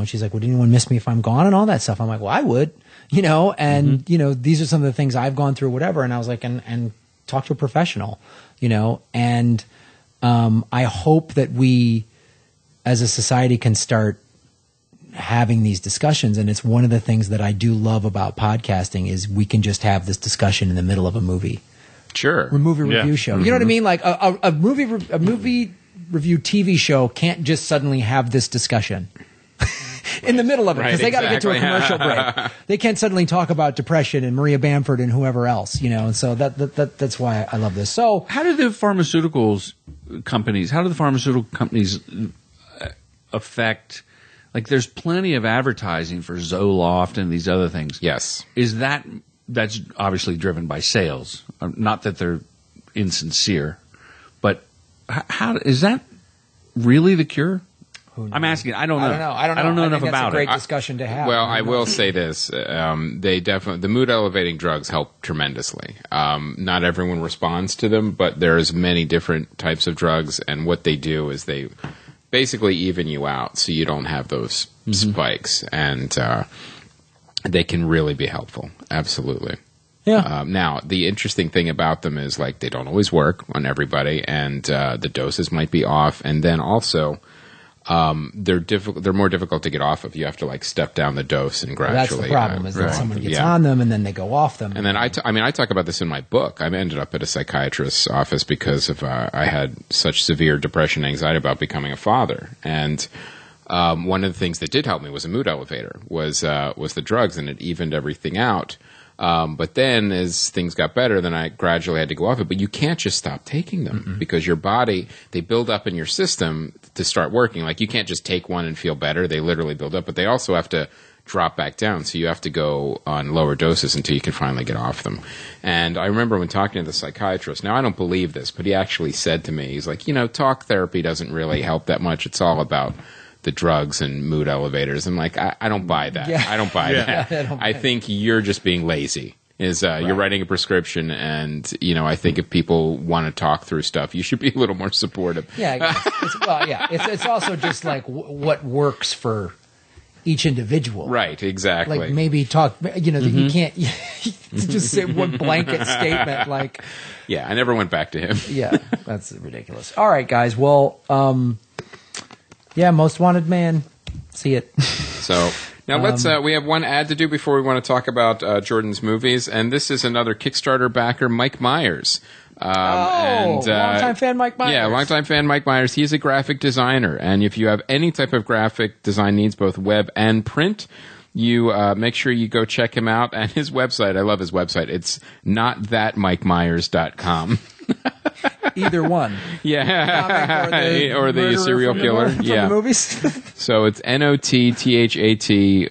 she's like, would anyone miss me if I'm gone and all that stuff? I'm like, well, I would, and these are some of the things I've gone through, whatever, and I was like, and talk to a professional, and I hope that we, as a society, can start having these discussions. And it's one of the things that I do love about podcasting is we can just have this discussion in the middle of a movie, Sure. a movie Yeah. review show. You know what I mean? Like a movie review TV show can't just suddenly have this discussion in the middle of it because Right, they got to get to a exactly. commercial break. They can't suddenly talk about depression and Maria Bamford and whoever else, and so that's why I love this. So How do the pharmaceutical companies affect? Like, there's plenty of advertising for Zoloft and these other things. Yes. That's obviously driven by sales. Not that they're insincere, but how is that really the cure? I'm asking. I don't know. I don't know. I don't know I enough think that's about a great it. discussion to have. Well, I will say this: the mood elevating drugs help tremendously. Not everyone responds to them, but there's many different types of drugs, and what they do is they basically even you out, so you don't have those spikes, and they can really be helpful. Absolutely. yeah. Now, the interesting thing about them is like they don't always work on everybody, and the doses might be off, and then also. They're more difficult to get off of. You have to like step down the dose and Well, that's gradually. the problem is that right. someone gets Yeah. on them and then they go off them. And then I talk about this in my book. I ended up at a psychiatrist's office because of I had such severe depression, anxiety about becoming a father, and one of the things that did help me was a mood elevator, was the drugs, and it evened everything out. But then as things got better, then I gradually had to go off it. But you can't just stop taking them because your body, they build up in your system to start working. Like you can't just take one and feel better. They literally build up, but they also have to drop back down. So you have to go on lower doses until you can finally get off them. And I remember when talking to the psychiatrist, now I don't believe this, but he actually said to me, he's like, talk therapy doesn't really help that much. It's all about the drugs and mood elevators. I'm like, I don't buy that. Yeah. I don't buy that. I don't buy I think you're just being lazy. You're writing a prescription, and I think if people want to talk through stuff, you should be a little more supportive. Yeah, I guess. It's also just like what works for each individual. Right, exactly. Like maybe talk. That you can't just say one blanket statement. Like, Yeah, I never went back to him. yeah, that's ridiculous. All right, guys. Well, yeah, Most Wanted Man. See it. So now let's. We have one ad to do before we want to talk about Jordan's movies, and this is another Kickstarter backer, Mike Myers. Longtime fan Mike Myers. Yeah, longtime fan Mike Myers. He's a graphic designer, and if you have any type of graphic design needs, both web and print, you make sure you go check him out. And his website, I love his website. It's notthatmikemyers.com. Either one. Yeah. Or the murderer serial from killer. From Yeah. the movies. So it's NOTTHAT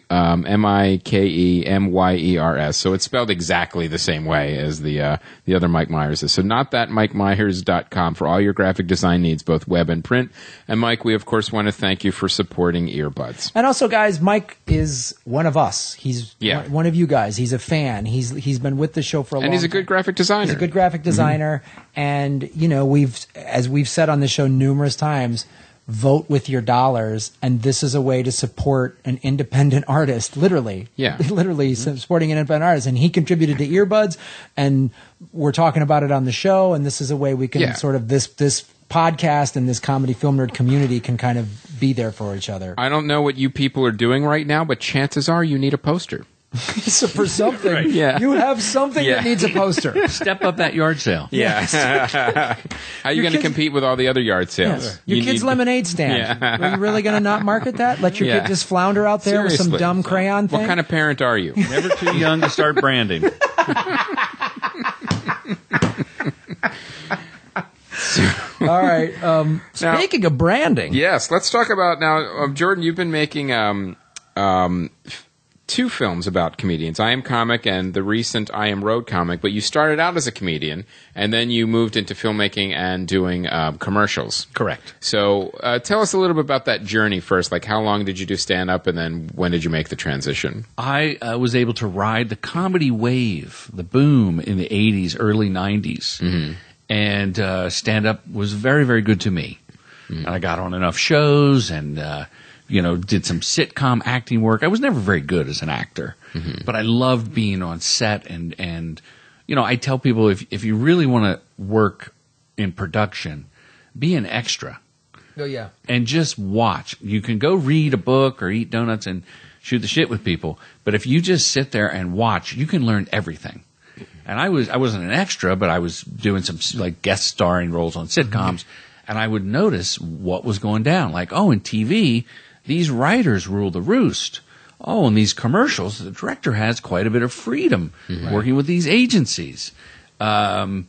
MIKEMYERS. So it's spelled exactly the same way as the other Mike Myers is. So notthatmikemyers.com for all your graphic design needs, both web and print. And Mike, we of course want to thank you for supporting Earbuds. And also, guys, Mike is one of us. He's Yeah. one of you guys. He's a fan. He's been with the show for a long time. And he's a good graphic designer. He's a good graphic designer. And, you know, as we've said on the show numerous times, vote with your dollars, and this is a way to support an independent artist, literally. Yeah. Literally supporting an independent artist. And he contributed to Earbuds, and we're talking about it on the show, and this is a way we can sort of, this podcast and this comedy film nerd community can kind of be there for each other. I don't know what you people are doing right now, but chances are you need a poster. So for something, Right. Yeah. you have something Yeah. that needs a poster. Step up that yard sale. Yeah. How are you Your going to kids- compete with all the other yard sales? Yes. Your You kid's need- lemonade stand. Yeah. Are you really going to not market that? Let your Yeah. kid just flounder out there with some Seriously. dumb crayon thing? What kind of parent are you? Never too young to start branding. All right. Speaking of branding. Yes, let's talk about now, Jordan. You've been making two films about comedians, I Am Comic and the recent I Am Road comic. But you started out as a comedian, and then you moved into filmmaking and doing commercials. Correct. So tell us a little bit about that journey first. Like, how long did you do stand-up, and then when did you make the transition? I was able to ride the comedy wave, the boom in the 80s, early 90s. Mm-hmm. And stand-up was very, very good to me. Mm-hmm. And I got on enough shows and, did some sitcom acting work. I was never very good as an actor, but I loved being on set. And I tell people if you really want to work in production, be an extra. Oh, yeah. And just watch. You can go read a book or eat donuts and shoot the shit with people, but if you just sit there and watch, you can learn everything. And I wasn't an extra, but I was doing some like guest starring roles on sitcoms, and I would notice what was going down. Like, oh, in TV, these writers rule the roost. Oh, in these commercials, the director has quite a bit of freedom working with these agencies. So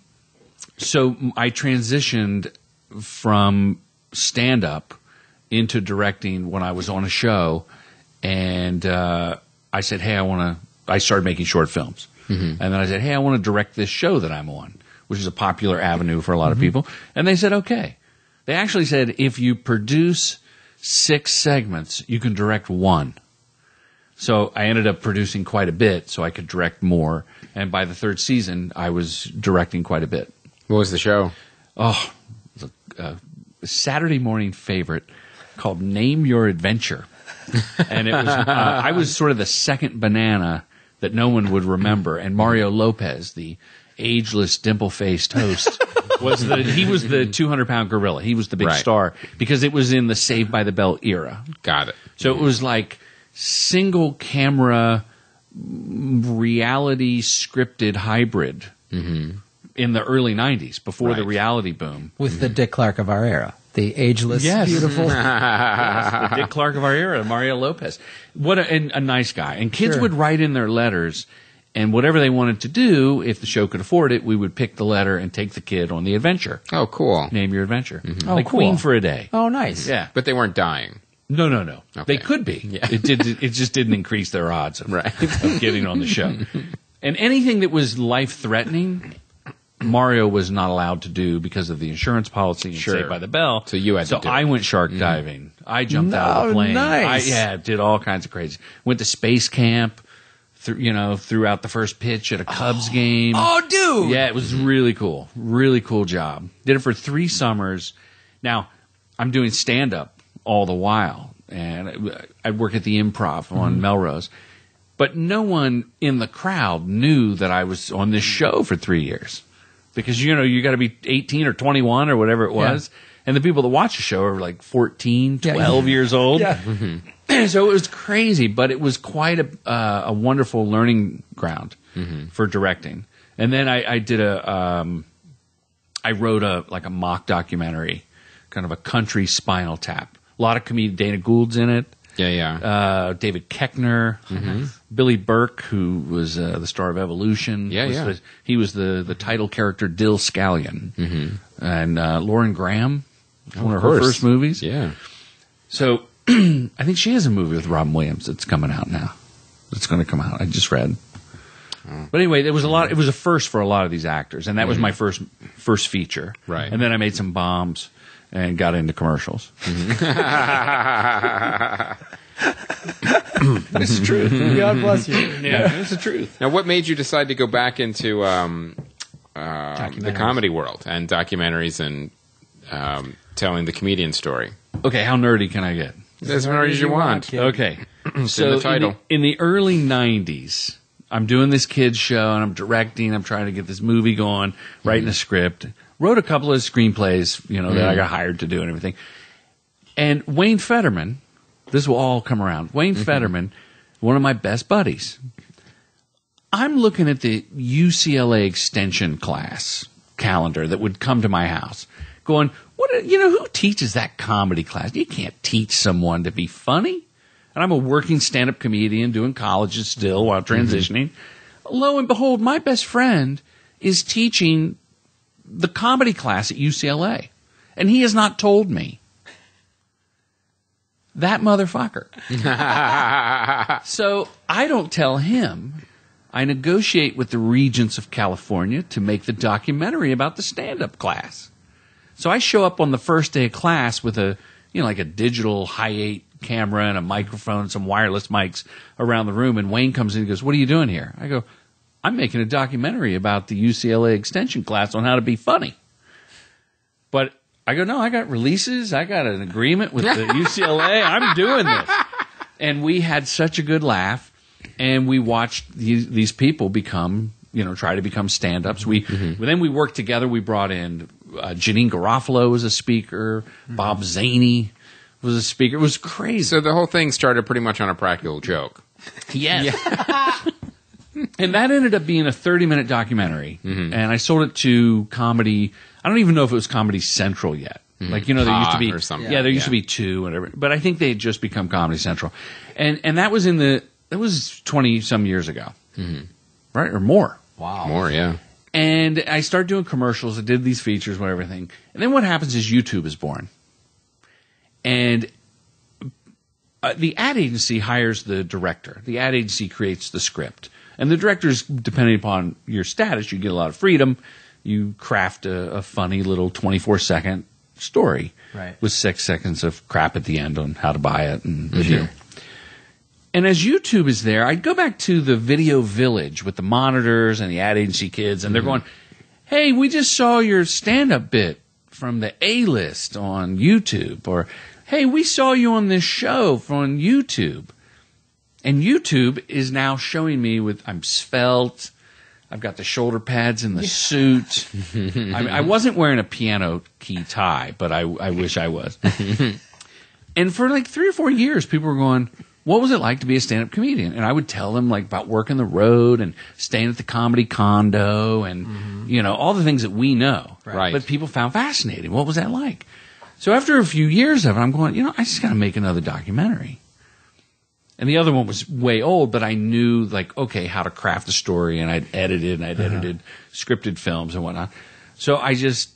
I transitioned from stand-up into directing when I was on a show, and I said, hey, I started making short films. And then I said, hey, I want to direct this show that I'm on, which is a popular avenue for a lot of people. And they said, okay. They actually said, if you produce 6 segments, you can direct 1. So I ended up producing quite a bit so I could direct more. And by the 3rd season, I was directing quite a bit. What was the show? Oh, it was a Saturday morning favorite called Name Your Adventure. And it was I was sort of the second banana that no one would remember. And Mario Lopez, the ageless, dimple-faced host, was the 200-pound gorilla. He was the big star because it was in the Saved by the Bell era. Got it. So it was like single camera reality scripted hybrid in the early 90s before the reality boom. With the Dick Clark of our era. The ageless, beautiful. Yes, the Dick Clark of our era, Mario Lopez. What a nice guy. And kids would write in their letters, and whatever they wanted to do, if the show could afford it, we would pick the letter and take the kid on the adventure. Oh, cool. Name your adventure. Oh, like cool. Queen for a Day. Oh, nice. Yeah. But they weren't dying. No. Okay. They could be. Yeah. It just didn't increase their odds of getting on the show. And anything that was life-threatening, Mario was not allowed to do because of the insurance policy and Saved by the Bell. So you had to do it. I went shark diving. I jumped out of the plane. Nice. Did all kinds of crazy. Went to space camp. Threw out the first pitch at a Cubs game. Oh, dude! Yeah, it was really cool. Really cool job. Did it for 3 summers. Now, I'm doing stand-up all the while. And I'd work at the Improv on Melrose. But no one in the crowd knew that I was on this show for 3 years. Because, you got to be 18 or 21 or whatever it was. Yeah. And the people that watch the show are like 14, 12 years old. Yeah. So it was crazy, but it was quite a wonderful learning ground for directing. And then I did I wrote a mock documentary, kind of a country Spinal Tap. A lot of comedian Dana Gould's in it. David Koechner, Billy Burke, who was the star of Evolution. He was the title character Dill Scallion. And Lauren Graham, one of her first movies. Yeah. So I think she has a movie with Robin Williams that's coming out now. It's going to come out. I just read. But anyway, it was a first for a lot of these actors, and that was my first feature. Right. And then I made some bombs and got into commercials. This is true. God bless you. Yeah, it's the truth. Now, what made you decide to go back into the comedy world and documentaries and telling the comedian story? Okay, how nerdy can I get? As nerdy as you want. Okay. So the title. In the early 90s, I'm doing this kids show and I'm directing. I'm trying to get this movie going, writing a script. Wrote a couple of screenplays, that I got hired to do and everything. And Wayne Fetterman, this will all come around. Wayne Fetterman, one of my best buddies. I'm looking at the UCLA extension class calendar that would come to my house, going, who teaches that comedy class? You can't teach someone to be funny. And I'm a working stand-up comedian doing colleges still while transitioning. Lo and behold, my best friend is teaching the comedy class at UCLA. And he has not told me. That motherfucker. So I don't tell him. I negotiate with the Regents of California to make the documentary about the stand-up class. So I show up on the first day of class with a digital Hi8 camera and a microphone and some wireless mics around the room. And Wayne comes in and goes, "What are you doing here?" I go, "I'm making a documentary about the UCLA extension class on how to be funny." But I go, "No, I got releases. I got an agreement with the UCLA. I'm doing this." And we had such a good laugh. And we watched these people try to become stand-ups. Then we worked together. We brought in Janine Garofalo was a speaker. Bob Zaney was a speaker. It was crazy. So the whole thing started pretty much on a practical joke. Yes. Yeah. And that ended up being a 30-minute documentary. And I sold it to Comedy. I don't even know if it was Comedy Central yet. There used to be or something. Yeah, there used to be two, whatever. But I think they had just become Comedy Central. And that was that was 20-some years ago. Right? Or more. Wow. More, yeah. And I started doing commercials. I did these features, whatever thing. And then what happens is YouTube is born. And the ad agency hires the director. The ad agency creates the script. And the directors, depending upon your status, you get a lot of freedom. You craft a funny little 24-second story with 6 seconds of crap at the end on how to buy it and video. And as YouTube is there, I'd go back to the video village with the monitors and the ad agency kids, and they're going, "Hey, we just saw your stand-up bit from the A-list on YouTube," or, "Hey, we saw you on this show from YouTube." And YouTube is now showing me I'm svelte, I've got the shoulder pads in the suit. I wasn't wearing a piano key tie, but I wish I was. And for like 3 or 4 years, people were going, "What was it like to be a stand-up comedian?" And I would tell them about working the road and staying at the comedy condo and, all the things that we know. Right. But people found fascinating. What was that like? So after a few years of it, I'm going, I just got to make another documentary. And the other one was way old, but I knew, how to craft a story, and I'd edited scripted films and whatnot. So I just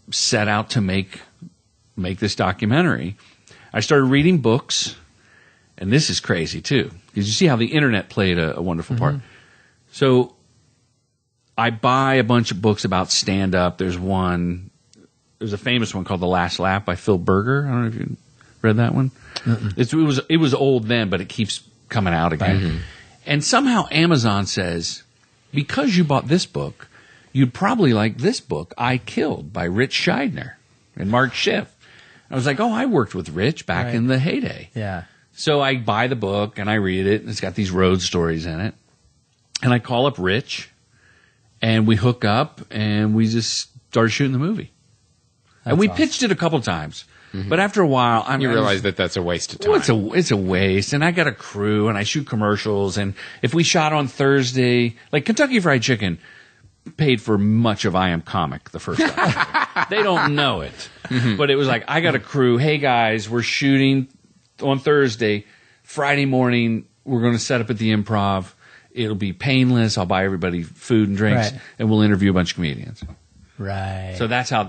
set out to make this documentary. I started reading books. And this is crazy, too, because you see how the internet played a wonderful part. So I buy a bunch of books about stand-up. There's a famous one called The Last Laugh by Phil Berger. I don't know if you read that one. It was old then, but it keeps coming out again. And somehow Amazon says, because you bought this book, you'd probably like this book, I Killed, by Rich Scheidner and Mark Schiff. I was like, I worked with Rich back in the heyday. Yeah. So I buy the book and I read it, and it's got these road stories in it. And I call up Rich, and we hook up, and we just started shooting the movie. And we pitched it a couple times. But after a while, you realize that's a waste of time. Well, it's a waste. And I got a crew, and I shoot commercials. And if we shot on Thursday, like Kentucky Fried Chicken paid for much of I Am Comic the first time. They don't know it. But it was like, I got a crew. Hey, guys, we're shooting on Thursday. Friday morning, we're going to set up at the Improv. It'll be painless. I'll buy everybody food and drinks, Right. and we'll interview a bunch of comedians. Right. So that's how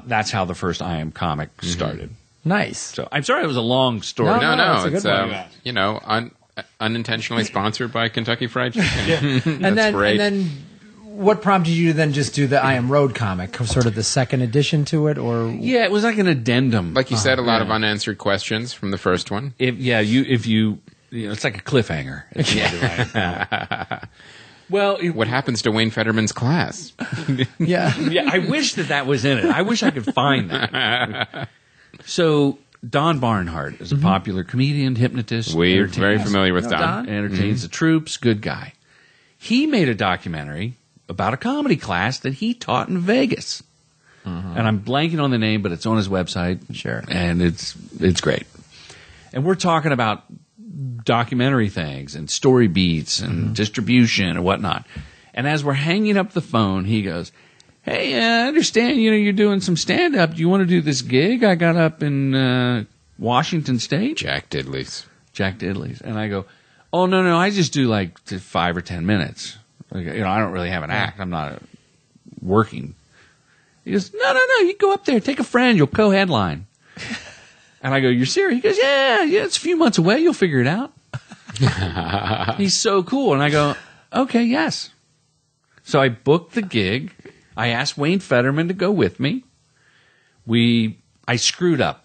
the first I Am Comic started. nice. So I'm sorry it was a long story. No, No, it's a it's good one. you know, unintentionally sponsored by Kentucky Fried Chicken. That's great. And then what prompted you to then just do the I Am Road comic, sort of the second edition to it, or Yeah, it was like an addendum. Like you said, a lot of unanswered questions from the first one. if you it's like a cliffhanger. At the end of it. Well, What happens to Wayne Fetterman's class? yeah, yeah, I wish that was in it. I wish I could find that. So Don Barnhart is a popular comedian, hypnotist. We're entertains- very familiar with Don. Entertains the troops, good guy. He made a documentary about a comedy class that he taught in Vegas. And I'm blanking on the name, but it's on his website. Sure. And it's great. And we're talking about documentary things and story beats and distribution and whatnot. And as we're hanging up the phone, he goes, "Hey, I understand, you're doing some stand-up. Do you want to do this gig I got up in Washington State?" Jack Diddley's. Jack Diddley's. And I go, "Oh, no, I just do like 5 or 10 minutes. Like, I don't really have an act. I'm not working." He goes, no, you go up there, take a friend, you'll co-headline. And I go, "You're serious?" He goes, yeah, it's a few months away, you'll figure it out. He's so cool. And I go, "Okay, yes." So I booked the gig. I asked Wayne Fetterman to go with me. I screwed up.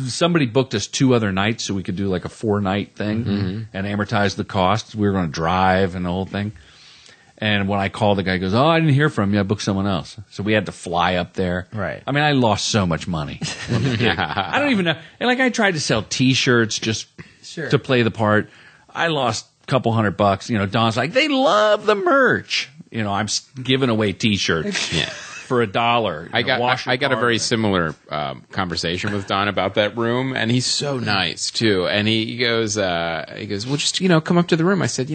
Somebody booked us 2 other nights so we could do like a 4-night thing and amortize the costs. We were going to drive and the whole thing. And when I called, the guy goes, "Oh, I didn't hear from you. I booked someone else." So we had to fly up there. Right. I mean, I lost so much money. I don't even know. And like I tried to sell T-shirts just to play the part. I lost a couple $100. Don's like, "They love the merch." I'm giving away T-shirts for $1. I got a very similar conversation with Don about that room, and he's so nice too. And he goes, "Well, just come up to the room." I said,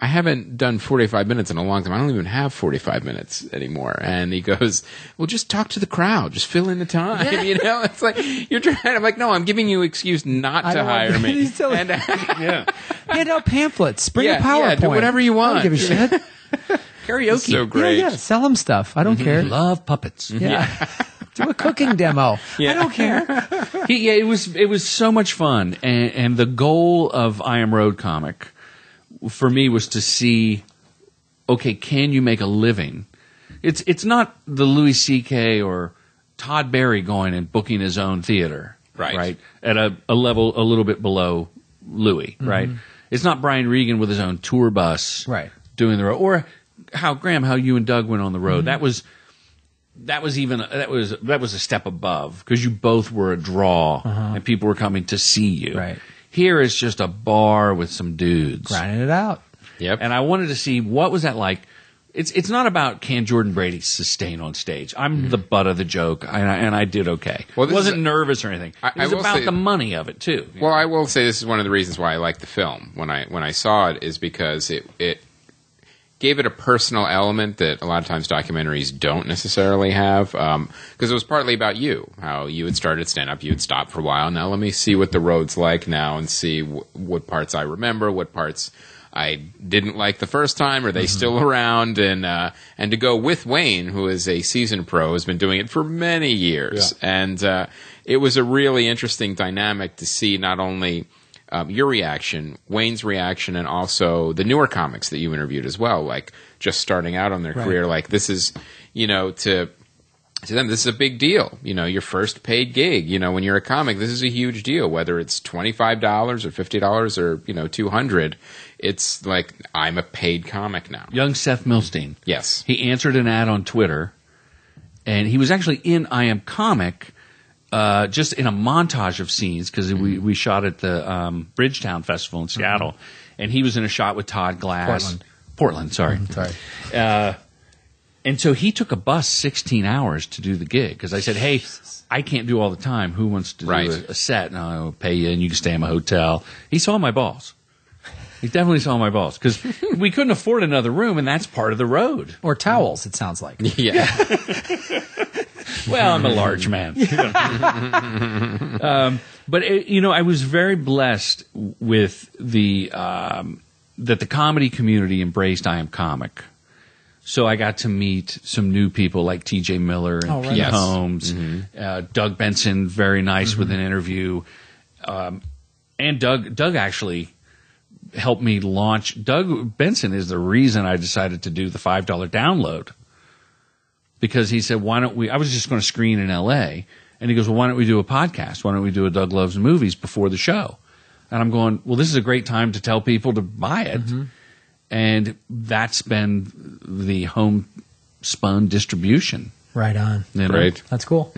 I haven't done 45 minutes in a long time. I don't even have 45 minutes anymore. And he goes, "Well, just talk to the crowd. Just fill in the time." It's like, you're trying. I'm like, "No, I'm giving you an excuse not to hire me." And, hand out pamphlets, bring a PowerPoint, yeah, do whatever you want. I don't give a shit. Karaoke. So great. Yeah, sell them stuff. I don't care. Love puppets. Yeah. Do a cooking demo. I don't care. It was so much fun. And the goal of I Am Road Comic for me was to see, okay, can you make a living? It's not the Louis C.K. or Todd Barry going and booking his own theater, right? At a level a little bit below Louis, right? It's not Brian Regan with his own tour bus, Right. doing the road, or how you and Doug went on the road. That was a step above because you both were a draw and people were coming to see you. Right. Here is just a bar with some dudes. Grinding it out. Yep. And I wanted to see what was that like. It's not about can Jordan Brady sustain on stage. I'm the butt of the joke, and I did okay. Well, I wasn't nervous or anything. It was will about say- the money of it too. Well, I will say this is one of the reasons why I like the film. When I saw it is because it gave it a personal element that a lot of times documentaries don't necessarily have. Because it was partly about you, how you had started stand-up, you had stopped for a while. Now let me see what the road's like now and see what parts I remember, what parts I didn't like the first time. Are they still around? And to go with Wayne, who is a seasoned pro, has been doing it for many years. Yeah. And it was a really interesting dynamic to see not only your reaction, Wayne's reaction, and also the newer comics that you interviewed as well, like just starting out on their career. Like this is, to them, this is a big deal. Your first paid gig, when you're a comic, this is a huge deal, whether it's $25 or $50 or, $200. It's like, I'm a paid comic now. Young Seth Milstein. Yes. He answered an ad on Twitter, and he was actually in I Am Comic, just in a montage of scenes, because we shot at the Bridgetown Festival in Seattle, and he was in a shot with Todd Glass. Portland, sorry. And so he took a bus 16 hours to do the gig, because I said, "Hey, I can't do all the time. Who wants to do a set? And I'll pay you, and you can stay in my hotel." He saw my balls. He definitely saw my balls, because we couldn't afford another room, and that's part of the road. Or towels, it sounds like. Yeah. Well, I'm a large man. But I was very blessed with that the comedy community embraced I Am Comic. So I got to meet some new people like T.J. Miller and Pete Yes. Holmes, Doug Benson, very nice with an interview, and Doug actually helped me launch. Doug Benson is the reason I decided to do the $5 download, because he said, "Why don't we?" I was just going to screen in L.A. And he goes, "Well, why don't we do a podcast? Why don't we do a Doug Loves Movies before the show?" And I'm going, "Well, this is a great time to tell people to buy it." And that's been the homespun distribution. Right on. You know? Great. That's cool.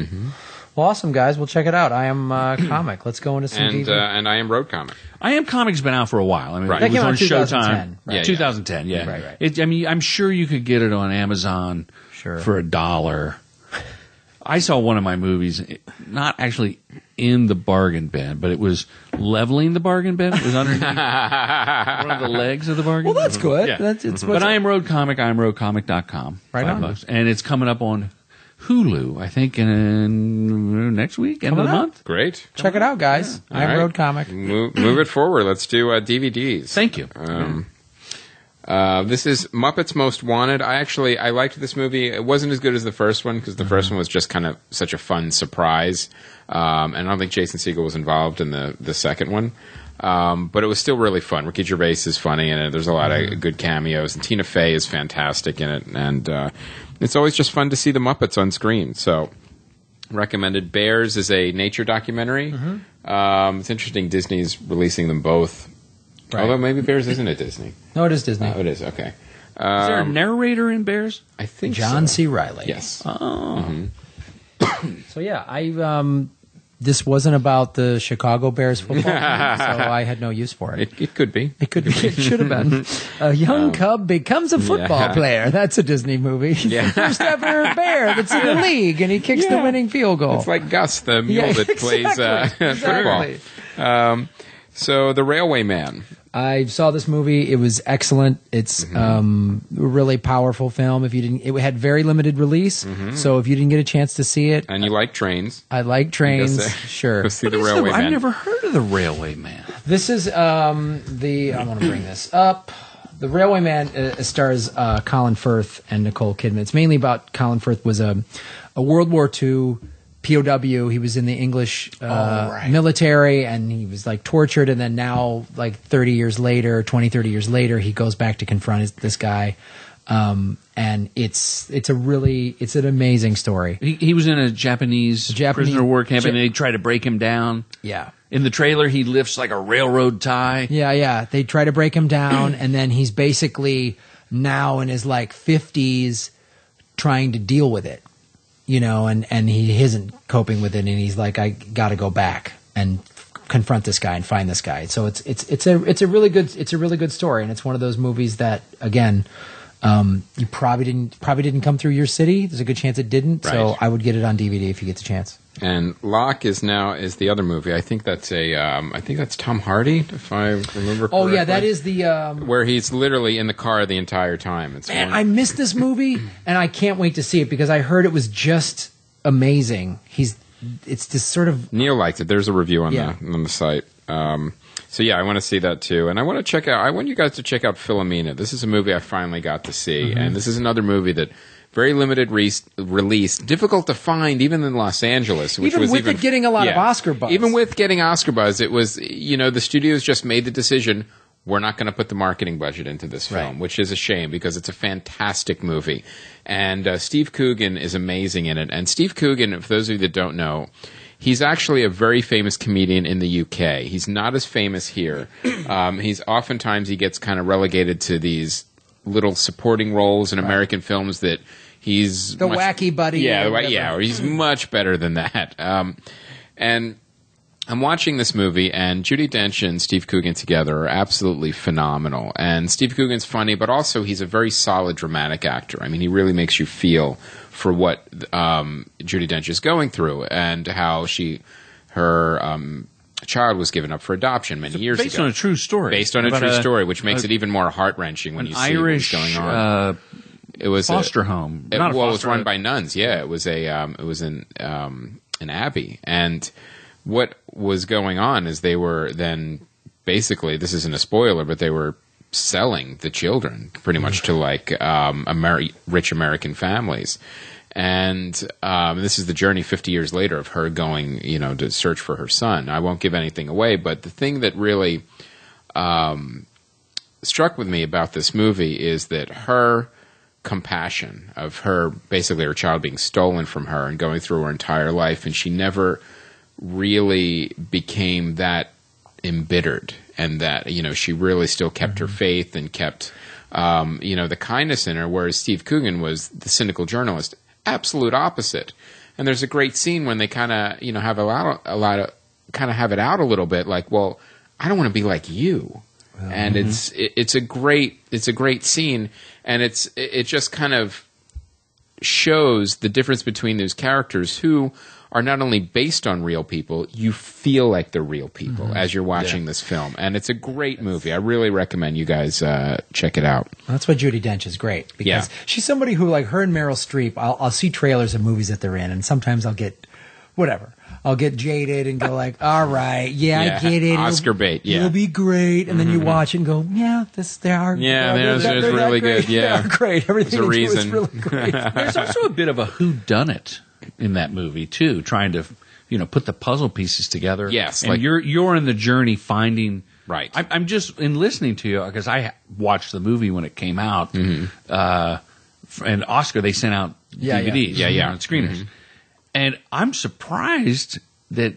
Well, awesome, guys. We'll check it out. I Am Comic. Let's go into some And TV. and I Am Road Comic. I Am Comic's been out for a while. I mean, Right. it That was came on out in Showtime. 2010, right? Yeah, 2010, yeah. Right. I mean, I'm sure you could get it on Amazon Sure. for $1. I saw one of my movies, not actually in the bargain bin, but it was leveling the bargain bin. It was underneath one of the legs of the bargain bin. Well, that's good. Yeah. It's But I Am Road Comic, IamRoadComic.com. Right on. $5. And it's coming up on Hulu, I think, in next week, end of the Coming up. month. Great. Check it out, guys. I Am All right. Road Comic. Move it forward. Let's do DVDs. Thank you. This is Muppets Most Wanted. I liked this movie. It wasn't as good as the first one because the first one was just kind of such a fun surprise. And I don't think Jason Segel was involved in the second one. But it was still really fun. Ricky Gervais is funny in it. There's a lot of good cameos. And Tina Fey is fantastic in it. And it's always just fun to see the Muppets on screen. So recommended. Bears is a nature documentary. It's interesting Disney's releasing them both. Right. Although maybe Bears isn't at Disney. No, it is Disney. Oh, it is. Okay. Is there a narrator in Bears? I think John so. C. Reilly. Yes. Oh. So yeah, this wasn't about the Chicago Bears football team, so I had no use for it. It could be. It could be. It should have been. A young cub becomes a football yeah. player. That's a Disney movie. He's the first ever bear that's in the league, and he kicks the Yeah. winning field goal. It's like Gus, the mule Yeah, that plays exactly. football. So The Railway Man. I saw this movie. It was excellent. It's a really powerful film. It had very limited release, so if you didn't get a chance to see it, And you like trains. I like trains. Go Sure. see The What is Railway Man. I've never heard of the Railway Man. This is I want to bring this up. The Railway Man stars Colin Firth and Nicole Kidman. It's mainly about Colin Firth was a World War II POW. He was in the English military, and he was like tortured. And then now, like 30 years later, he goes back to confront this guy. And it's an amazing story. He was in a Japanese prisoner of war camp, and they try to break him down. Yeah. In the trailer, he lifts like a railroad tie. Yeah. They try to break him down, and then he's basically now in his like 50s trying to deal with it, and he isn't coping with it, and he's like, I got to go back and confront this guy and find this guy. So it's a really good story, and it's one of those movies that, again, you probably didn't come through your city. There's a good chance it didn't. So Right. I would get it on DVD if you get the chance. And Locke is the other movie. I think that's Tom Hardy, if I remember correctly. Oh yeah, that is the. Where he's literally in the car the entire time. It's Man, I missed this movie, and I can't wait to see it because I heard it was just amazing. It's this sort of. Neil liked it. There's a review on Yeah. the site. So yeah, I want to see that too, and I want you guys to check out Philomena. This is a movie I finally got to see, and this is another movie that very limited release, difficult to find even in Los Angeles. Which Even was with it getting a lot of Oscar buzz. Even with getting Oscar buzz, it was the studios just made the decision. We're not going to put the marketing budget into this film, which is a shame because it's a fantastic movie. And Steve Coogan is amazing in it. And Steve Coogan, for those of you that don't know, he's actually a very famous comedian in the UK. He's not as famous here. Oftentimes he gets kind of relegated to these little supporting roles in American films that he's The wacky buddy. Yeah, or whatever. or he's much better than that. And I'm watching this movie, and Judi Dench and Steve Coogan together are absolutely phenomenal. And Steve Coogan's funny, but also he's a very solid dramatic actor. I mean, he really makes you feel for what Judi Dench is going through and how her child was given up for adoption many years ago. Based on a true story. Based on a About true story, which makes it even more heart-wrenching when you see Irish what's going on. It was foster home. It, Not a well, it was foster run by nuns. Yeah, it was an abbey, and what was going on is they were then basically, this isn't a spoiler, but they were selling the children pretty much to like rich American families. And this is the journey 50 years later of her going, to search for her son. I won't give anything away, but the thing that really struck with me about this movie is that her compassion of her child being stolen from her and going through her entire life, and she never really became that embittered, and that she really still kept her faith and kept the kindness in her, whereas Steve Coogan was the cynical journalist, absolute opposite. And there's a great scene when they kind of have have it out a little bit, like, well, I don't want to be like you. And it's a great scene, and it just kind of shows the difference between those characters who are not only based on real people, you feel like they're real people as you're watching this film. And it's a great movie. I really recommend you guys check it out. That's why Judi Dench is great, because she's somebody who, like her and Meryl Streep, I'll see trailers of movies that they're in, and sometimes I'll get whatever. I'll get jaded and go like, all right, I get it. Oscar bait, It'll be great. And then you watch it and go, they're really good. Yeah. They're great. Everything There's a they do is reason. really great. There's also a bit of a whodunit in that movie too, trying to put the puzzle pieces together. Yes, and you're in the journey finding. Right. I'm just in listening to you because I watched the movie when it came out, and Oscar they sent out DVDs, and screeners, and I'm surprised that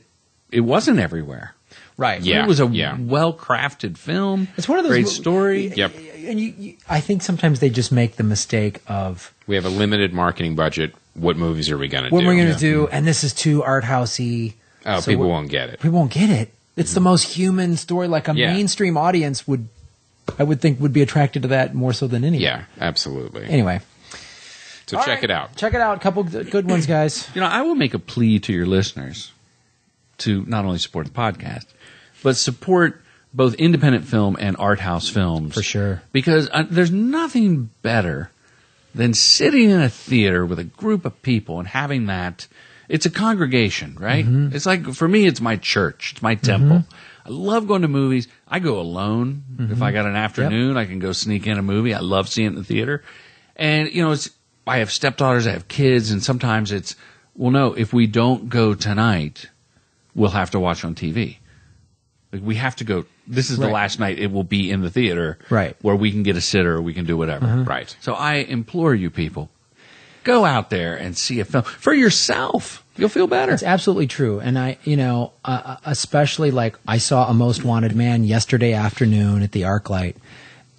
it wasn't everywhere. Right. It was a well-crafted film. It's one of those great story. Yep. And I think sometimes they just make the mistake of, we have a limited marketing budget. What movies are we going to do? what we're going to do, and this is too art housey. Oh, so people won't get it. People won't get it. It's the most human story. Like a mainstream audience I would think would be attracted to that more so than anything. Yeah, absolutely. Anyway. So check it out. Check it out. A couple good ones, guys. I will make a plea to your listeners to not only support the podcast, but support both independent film and art house films. For sure. Because there's nothing better than sitting in a theater with a group of people and having that. It's a congregation, right? It's like, for me, it's my church. It's my temple. I love going to movies. I go alone. If I got an afternoon, I can go sneak in a movie. I love seeing it in the theater. And, I have stepdaughters, I have kids, and sometimes it's, well, no, if we don't go tonight, we'll have to watch on TV. Like, we have to go. This is the last night it will be in the theater, where we can get a sitter or we can do whatever. Right. So I implore you people, go out there and see a film for yourself. You'll feel better. It's absolutely true. And especially like I saw A Most Wanted Man yesterday afternoon at the ArcLight,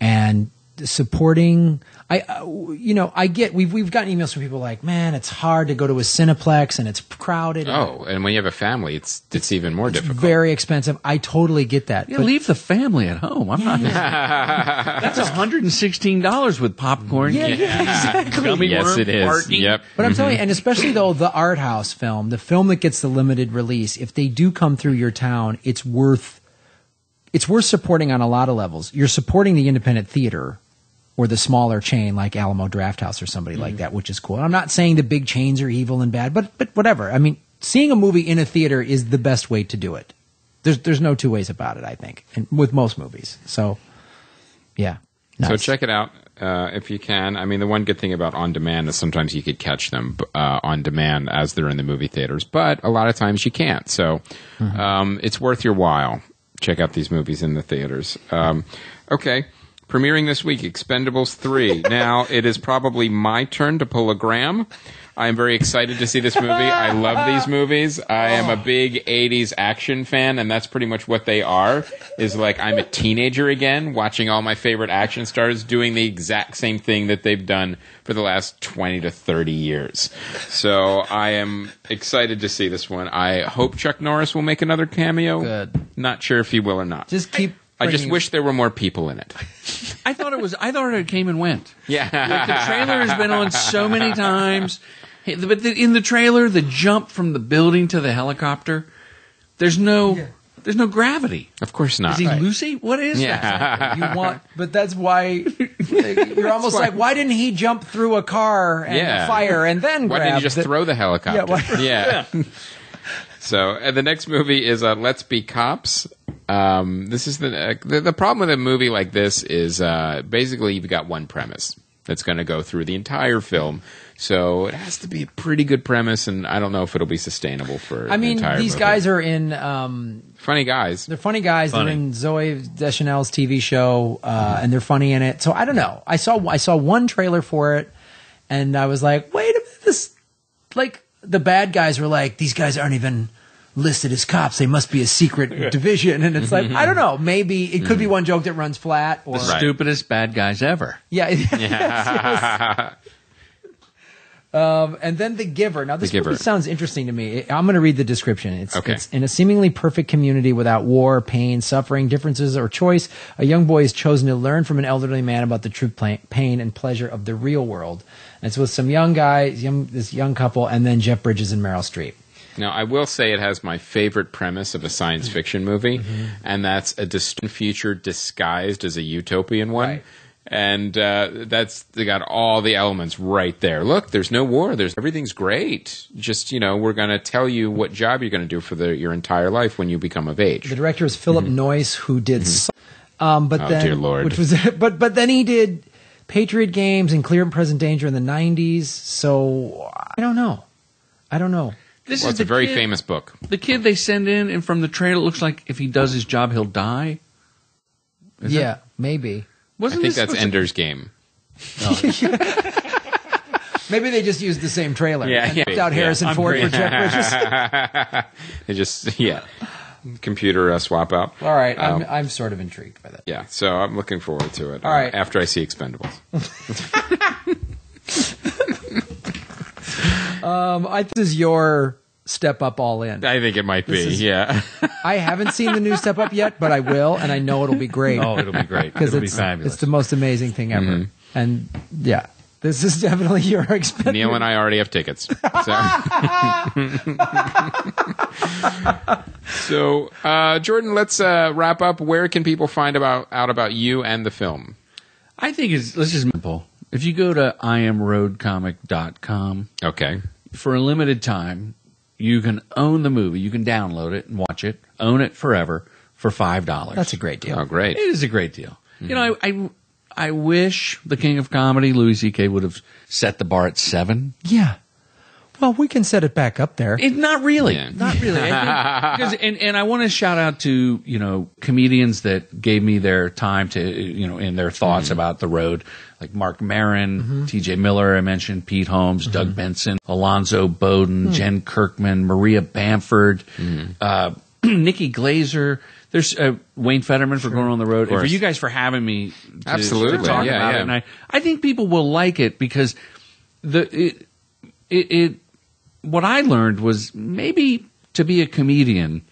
and supporting. I get we've gotten emails from people like, man, it's hard to go to a Cineplex and it's crowded. Oh, and when you have a family, it's even more difficult. Very expensive. I totally get that. Yeah, leave the family at home. I'm not. That's $116 with popcorn. Yeah, exactly. Gummy Yes, worm, it is. parking. Yep. But I'm telling you, and especially though the art house film, the film that gets the limited release, if they do come through your town, it's worth supporting on a lot of levels. You're supporting the independent theater or the smaller chain like Alamo Drafthouse or somebody like that, which is cool. I'm not saying the big chains are evil and bad, but whatever. I mean, seeing a movie in a theater is the best way to do it. There's no two ways about it, I think, and with most movies. So, yeah. Nice. So check it out if you can. I mean, the one good thing about on demand is sometimes you could catch them on demand as they're in the movie theaters, but a lot of times you can't. So it's worth your while. Check out these movies in the theaters. Okay. Premiering this week, Expendables 3. Now, it is probably my turn to pull a Graham. I'm very excited to see this movie. I love these movies. I am a big 80s action fan, and that's pretty much what they are, is like I'm a teenager again, watching all my favorite action stars doing the exact same thing that they've done for the last 20 to 30 years. So I am excited to see this one. I hope Chuck Norris will make another cameo. Good. Not sure if he will or not. Just keep. I just wish there were more people in it. I thought it came and went. Yeah. Like the trailer has been on so many times. But in the trailer, the jump from the building to the helicopter, there's no gravity. Of course not. Is he Lucy? What is that? You want, but that's why You're almost like, why didn't he jump through a car and fire and then why grab didn't you just throw the helicopter? Yeah. So the next movie is Let's Be Cops. This is the problem with a movie like this is basically you've got one premise that's going to go through the entire film. So it has to be a pretty good premise, and I don't know if it'll be sustainable for the entire these movie. guys are in... funny guys. They're funny guys. They're in Zoe Deschanel's TV show, and they're funny in it. So I don't know. I saw one trailer for it, and I was like, wait a minute. This, like, the bad guys were like, these guys aren't even listed as cops. They must be a secret division. And it's like, I don't know. Maybe it could be one joke that runs flat. Or The stupidest bad guys ever. Yeah. Yes. And then The Giver. Now, this movie sounds interesting to me. I'm going to read the description. It's in a seemingly perfect community without war, pain, suffering, differences, or choice. A young boy is chosen to learn from an elderly man about the true pain and pleasure of the real world. And it's with some young guys, this young couple, and then Jeff Bridges and Meryl Streep. Now, I will say it has my favorite premise of a science fiction movie, and that's a distant future disguised as a utopian one. Right. And they got all the elements right there. Look, there's no war. Everything's great. Just, we're going to tell you what job you're going to do for your entire life when you become of age. The director is Philip Noyce, who did dear Lord. Which was but then he did Patriot Games and Clear and Present Danger in the 90s. So I don't know. It's a very famous book. The kid they send in, and from the trailer, it looks like if he does his job, he'll die. Maybe. I think that's Ender's Game. Oh. Maybe they just used the same trailer. And picked out Harrison Ford for Jeff Bridges. They just computer swap out. All right, I'm sort of intrigued by that. Yeah, so I'm looking forward to it. All right. After I see Expendables. This is your Step Up All In. I think it might be. I haven't seen the new Step Up yet, but I will, and I know it'll be great. Oh, it'll be great. It'll be fabulous. It's the most amazing thing ever. And this is definitely your Expendables. Neil and I already have tickets. So, Jordan, let's wrap up. Where can people find out about you and the film? I think let's just simple. If you go to iamroadcomic.com, okay, for a limited time, you can own the movie. You can download it and watch it, own it forever for $5. That's a great deal. Oh, great! It is a great deal. I wish the King of Comedy, Louis C.K., would have set the bar at 7. Yeah. Well, we can set it back up there. Not really. Not really. I think, and I want to shout out to, comedians that gave me their time to, in their thoughts about the road, like Mark Maron, T.J. Miller, I mentioned, Pete Holmes, Doug Benson, Alonzo Bowden, Jen Kirkman, Maria Bamford, Nikki Glazer. There's Wayne Fetterman for going on the road, and for you guys for having me to Absolutely. talk about it. And I think people will like it because what I learned was maybe to be a comedian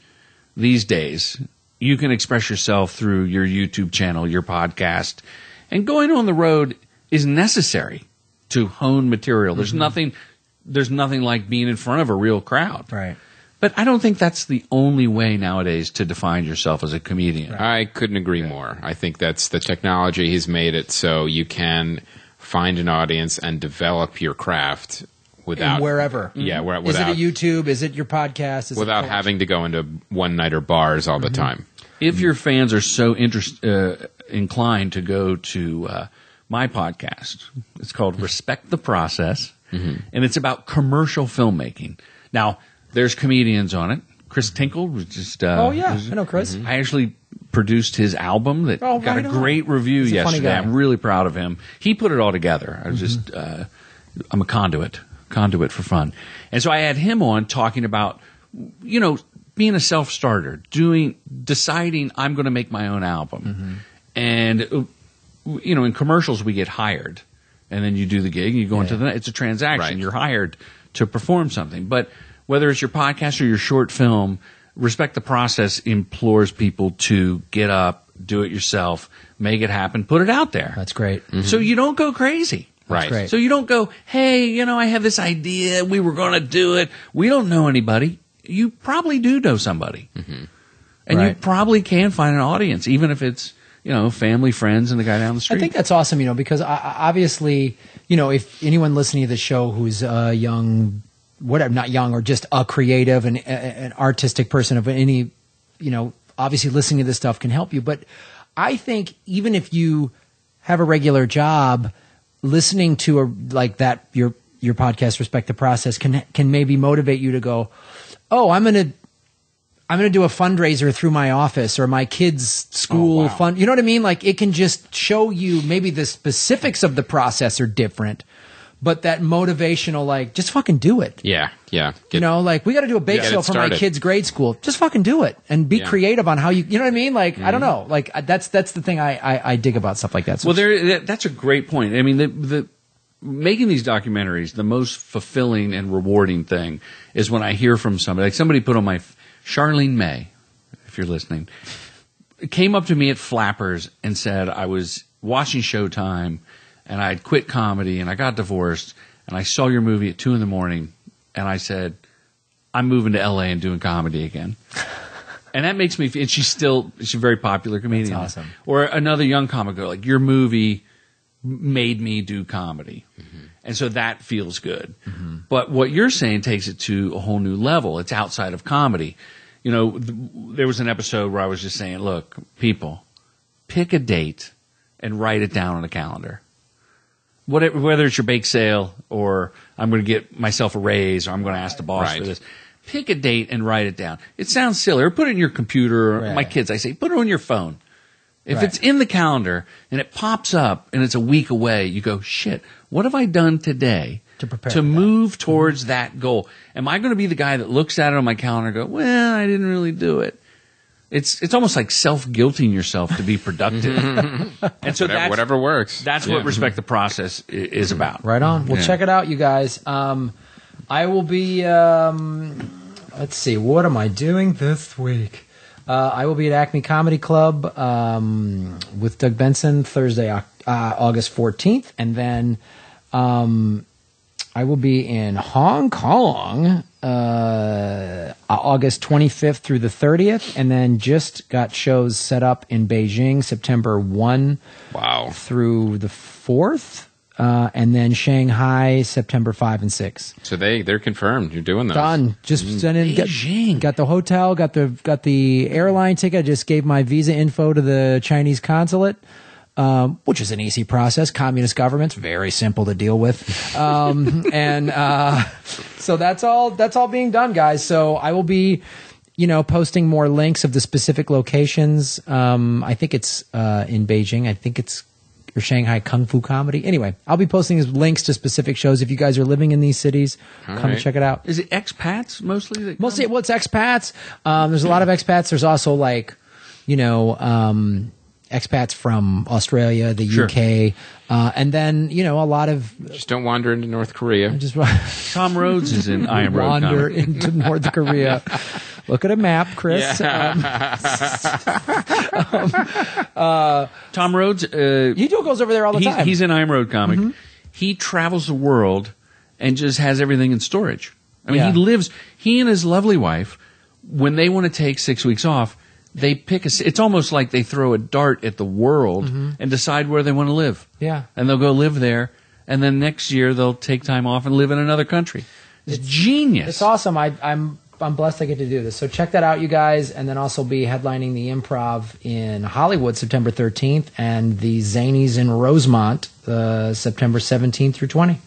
these days, you can express yourself through your YouTube channel, your podcast, and going on the road is necessary to hone material. There's nothing like being in front of a real crowd. Right. But I don't think that's the only way nowadays to define yourself as a comedian. I couldn't agree more. I think that's the technology has made it so you can find an audience and develop your craft without wherever. Yeah, without, is it a YouTube? Is it your podcast? Is without having to go into one-nighter bars all the time. If your fans are so inclined to go to my podcast, it's called Respect the Process, and it's about commercial filmmaking. Now, there's comedians on it. Chris Tinkle was just... I know Chris. I actually produced his album that got a great review yesterday. I'm really proud of him. He put it all together. I was just... I'm a conduit for fun. And so I had him on talking about, being a self-starter, deciding I'm going to make my own album. And, in commercials we get hired. And then you do the gig and you go into it's a transaction. Right. You're hired to perform something. But whether it's your podcast or your short film, Respect the Process implores people to get up, do it yourself, make it happen, put it out there. That's great. So you don't go crazy. Right. Great. So you don't go, hey, I have this idea. We were going to do it. We don't know anybody. You probably do know somebody. And you probably can find an audience, even if it's, family, friends, and the guy down the street. I think that's awesome, because obviously, if anyone listening to the show who's young, whatever, not young, or just a creative and an artistic person of any, obviously listening to this stuff can help you. But I think even if you have a regular job, listening to your podcast, Respect the Process, can maybe motivate you to go, oh, I'm going to do a fundraiser through my office or my kids' school fund. You know what I mean? Like, it can just show you maybe the specifics of the process are different, but that motivational, just fucking do it. Yeah. we got to do a bake sale for my kids' grade school. Just fucking do it and be creative on how you know what I mean? I don't know. That's the thing I dig about stuff like that. So that's a great point. I mean, the making these documentaries, the most fulfilling and rewarding thing is when I hear from somebody. Like, somebody put on my Charlene May, if you're listening, came up to me at Flappers and said, I was watching Showtime and I had quit comedy and I got divorced and I saw your movie at 2 a.m. and I said, I'm moving to LA and doing comedy again. And that makes me feel, and she's a very popular comedian. That's awesome. Or another young comic girl, your movie made me do comedy. Mm-hmm. And so that feels good. Mm-hmm. But what you're saying takes it to a whole new level. It's outside of comedy. There was an episode where I was just saying, look, people, pick a date and write it down on a calendar. Whether it's your bake sale or I'm going to get myself a raise or I'm going to ask the boss for this. Pick a date and write it down. It sounds silly. Or put it in your computer. Or my kids, I say, put it on your phone. If it's in the calendar and it pops up and it's a week away, you go, shit, what have I done today to prepare to move towards that goal? Am I going to be the guy that looks at it on my calendar and go, well, I didn't really do it? It's almost like self-guilting yourself to be productive. And so whatever works. That's what Respect the Process is about. Right on. Well, check it out, you guys. I will be, let's see, what am I doing this week? I will be at Acme Comedy Club with Doug Benson Thursday, August 14th. And then I will be in Hong Kong August 25th through the 30th. And then just got shows set up in Beijing September 1 through the 4th. And then Shanghai September 5 and 6. So they're confirmed. You're doing those. Done. Just sent in. Got the hotel. Got the airline ticket. Just gave my visa info to the Chinese consulate, which is an easy process. Communist governments, very simple to deal with. So that's all being done, guys. So I will be, posting more links of the specific locations. I think it's in Beijing. I think it's or Shanghai Kung Fu Comedy. Anyway, I'll be posting links to specific shows. If you guys are living in these cities, come and check it out. Is it expats mostly? Mostly, it's expats. There's a lot of expats. There's also expats from Australia, the UK, and then a lot of just don't wander into North Korea. Tom Rhodes is in I Am Road wander into North Korea. Look at a map, Chris. Yeah. Tom Rhodes, he goes over there all the time. He's an I Am Road comic. Mm-hmm. He travels the world and just has everything in storage. I mean, he and his lovely wife, when they want to take 6 weeks off, they pick it's almost like they throw a dart at the world and decide where they want to live. Yeah. And they'll go live there. And then next year they'll take time off and live in another country. It's genius. It's awesome. I'm blessed I get to do this. So check that out, you guys. And then also be headlining the Improv in Hollywood September 13th and the Zanies in Rosemont September 17th through 20.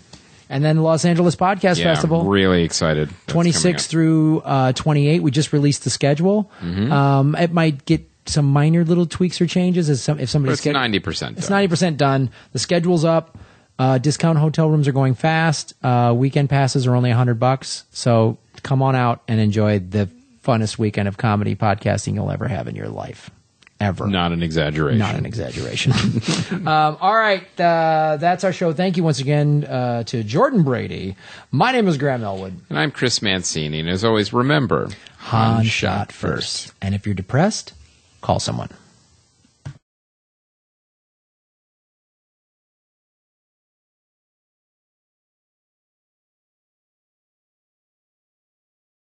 And then the Los Angeles Podcast Festival. I'm really excited. 26 through 28. We just released the schedule. Mm-hmm. It might get some minor little tweaks or changes if somebody's. It's 90% done. It's 90% done. The schedule's up. Discount hotel rooms are going fast. Weekend passes are only $100. So come on out and enjoy the funnest weekend of comedy podcasting you'll ever have in your life. Ever. Not an exaggeration. Not an exaggeration. All right. That's our show. Thank you once again to Jordan Brady. My name is Graham Elwood. And I'm Chris Mancini. And as always, remember, Han shot first. And if you're depressed, call someone.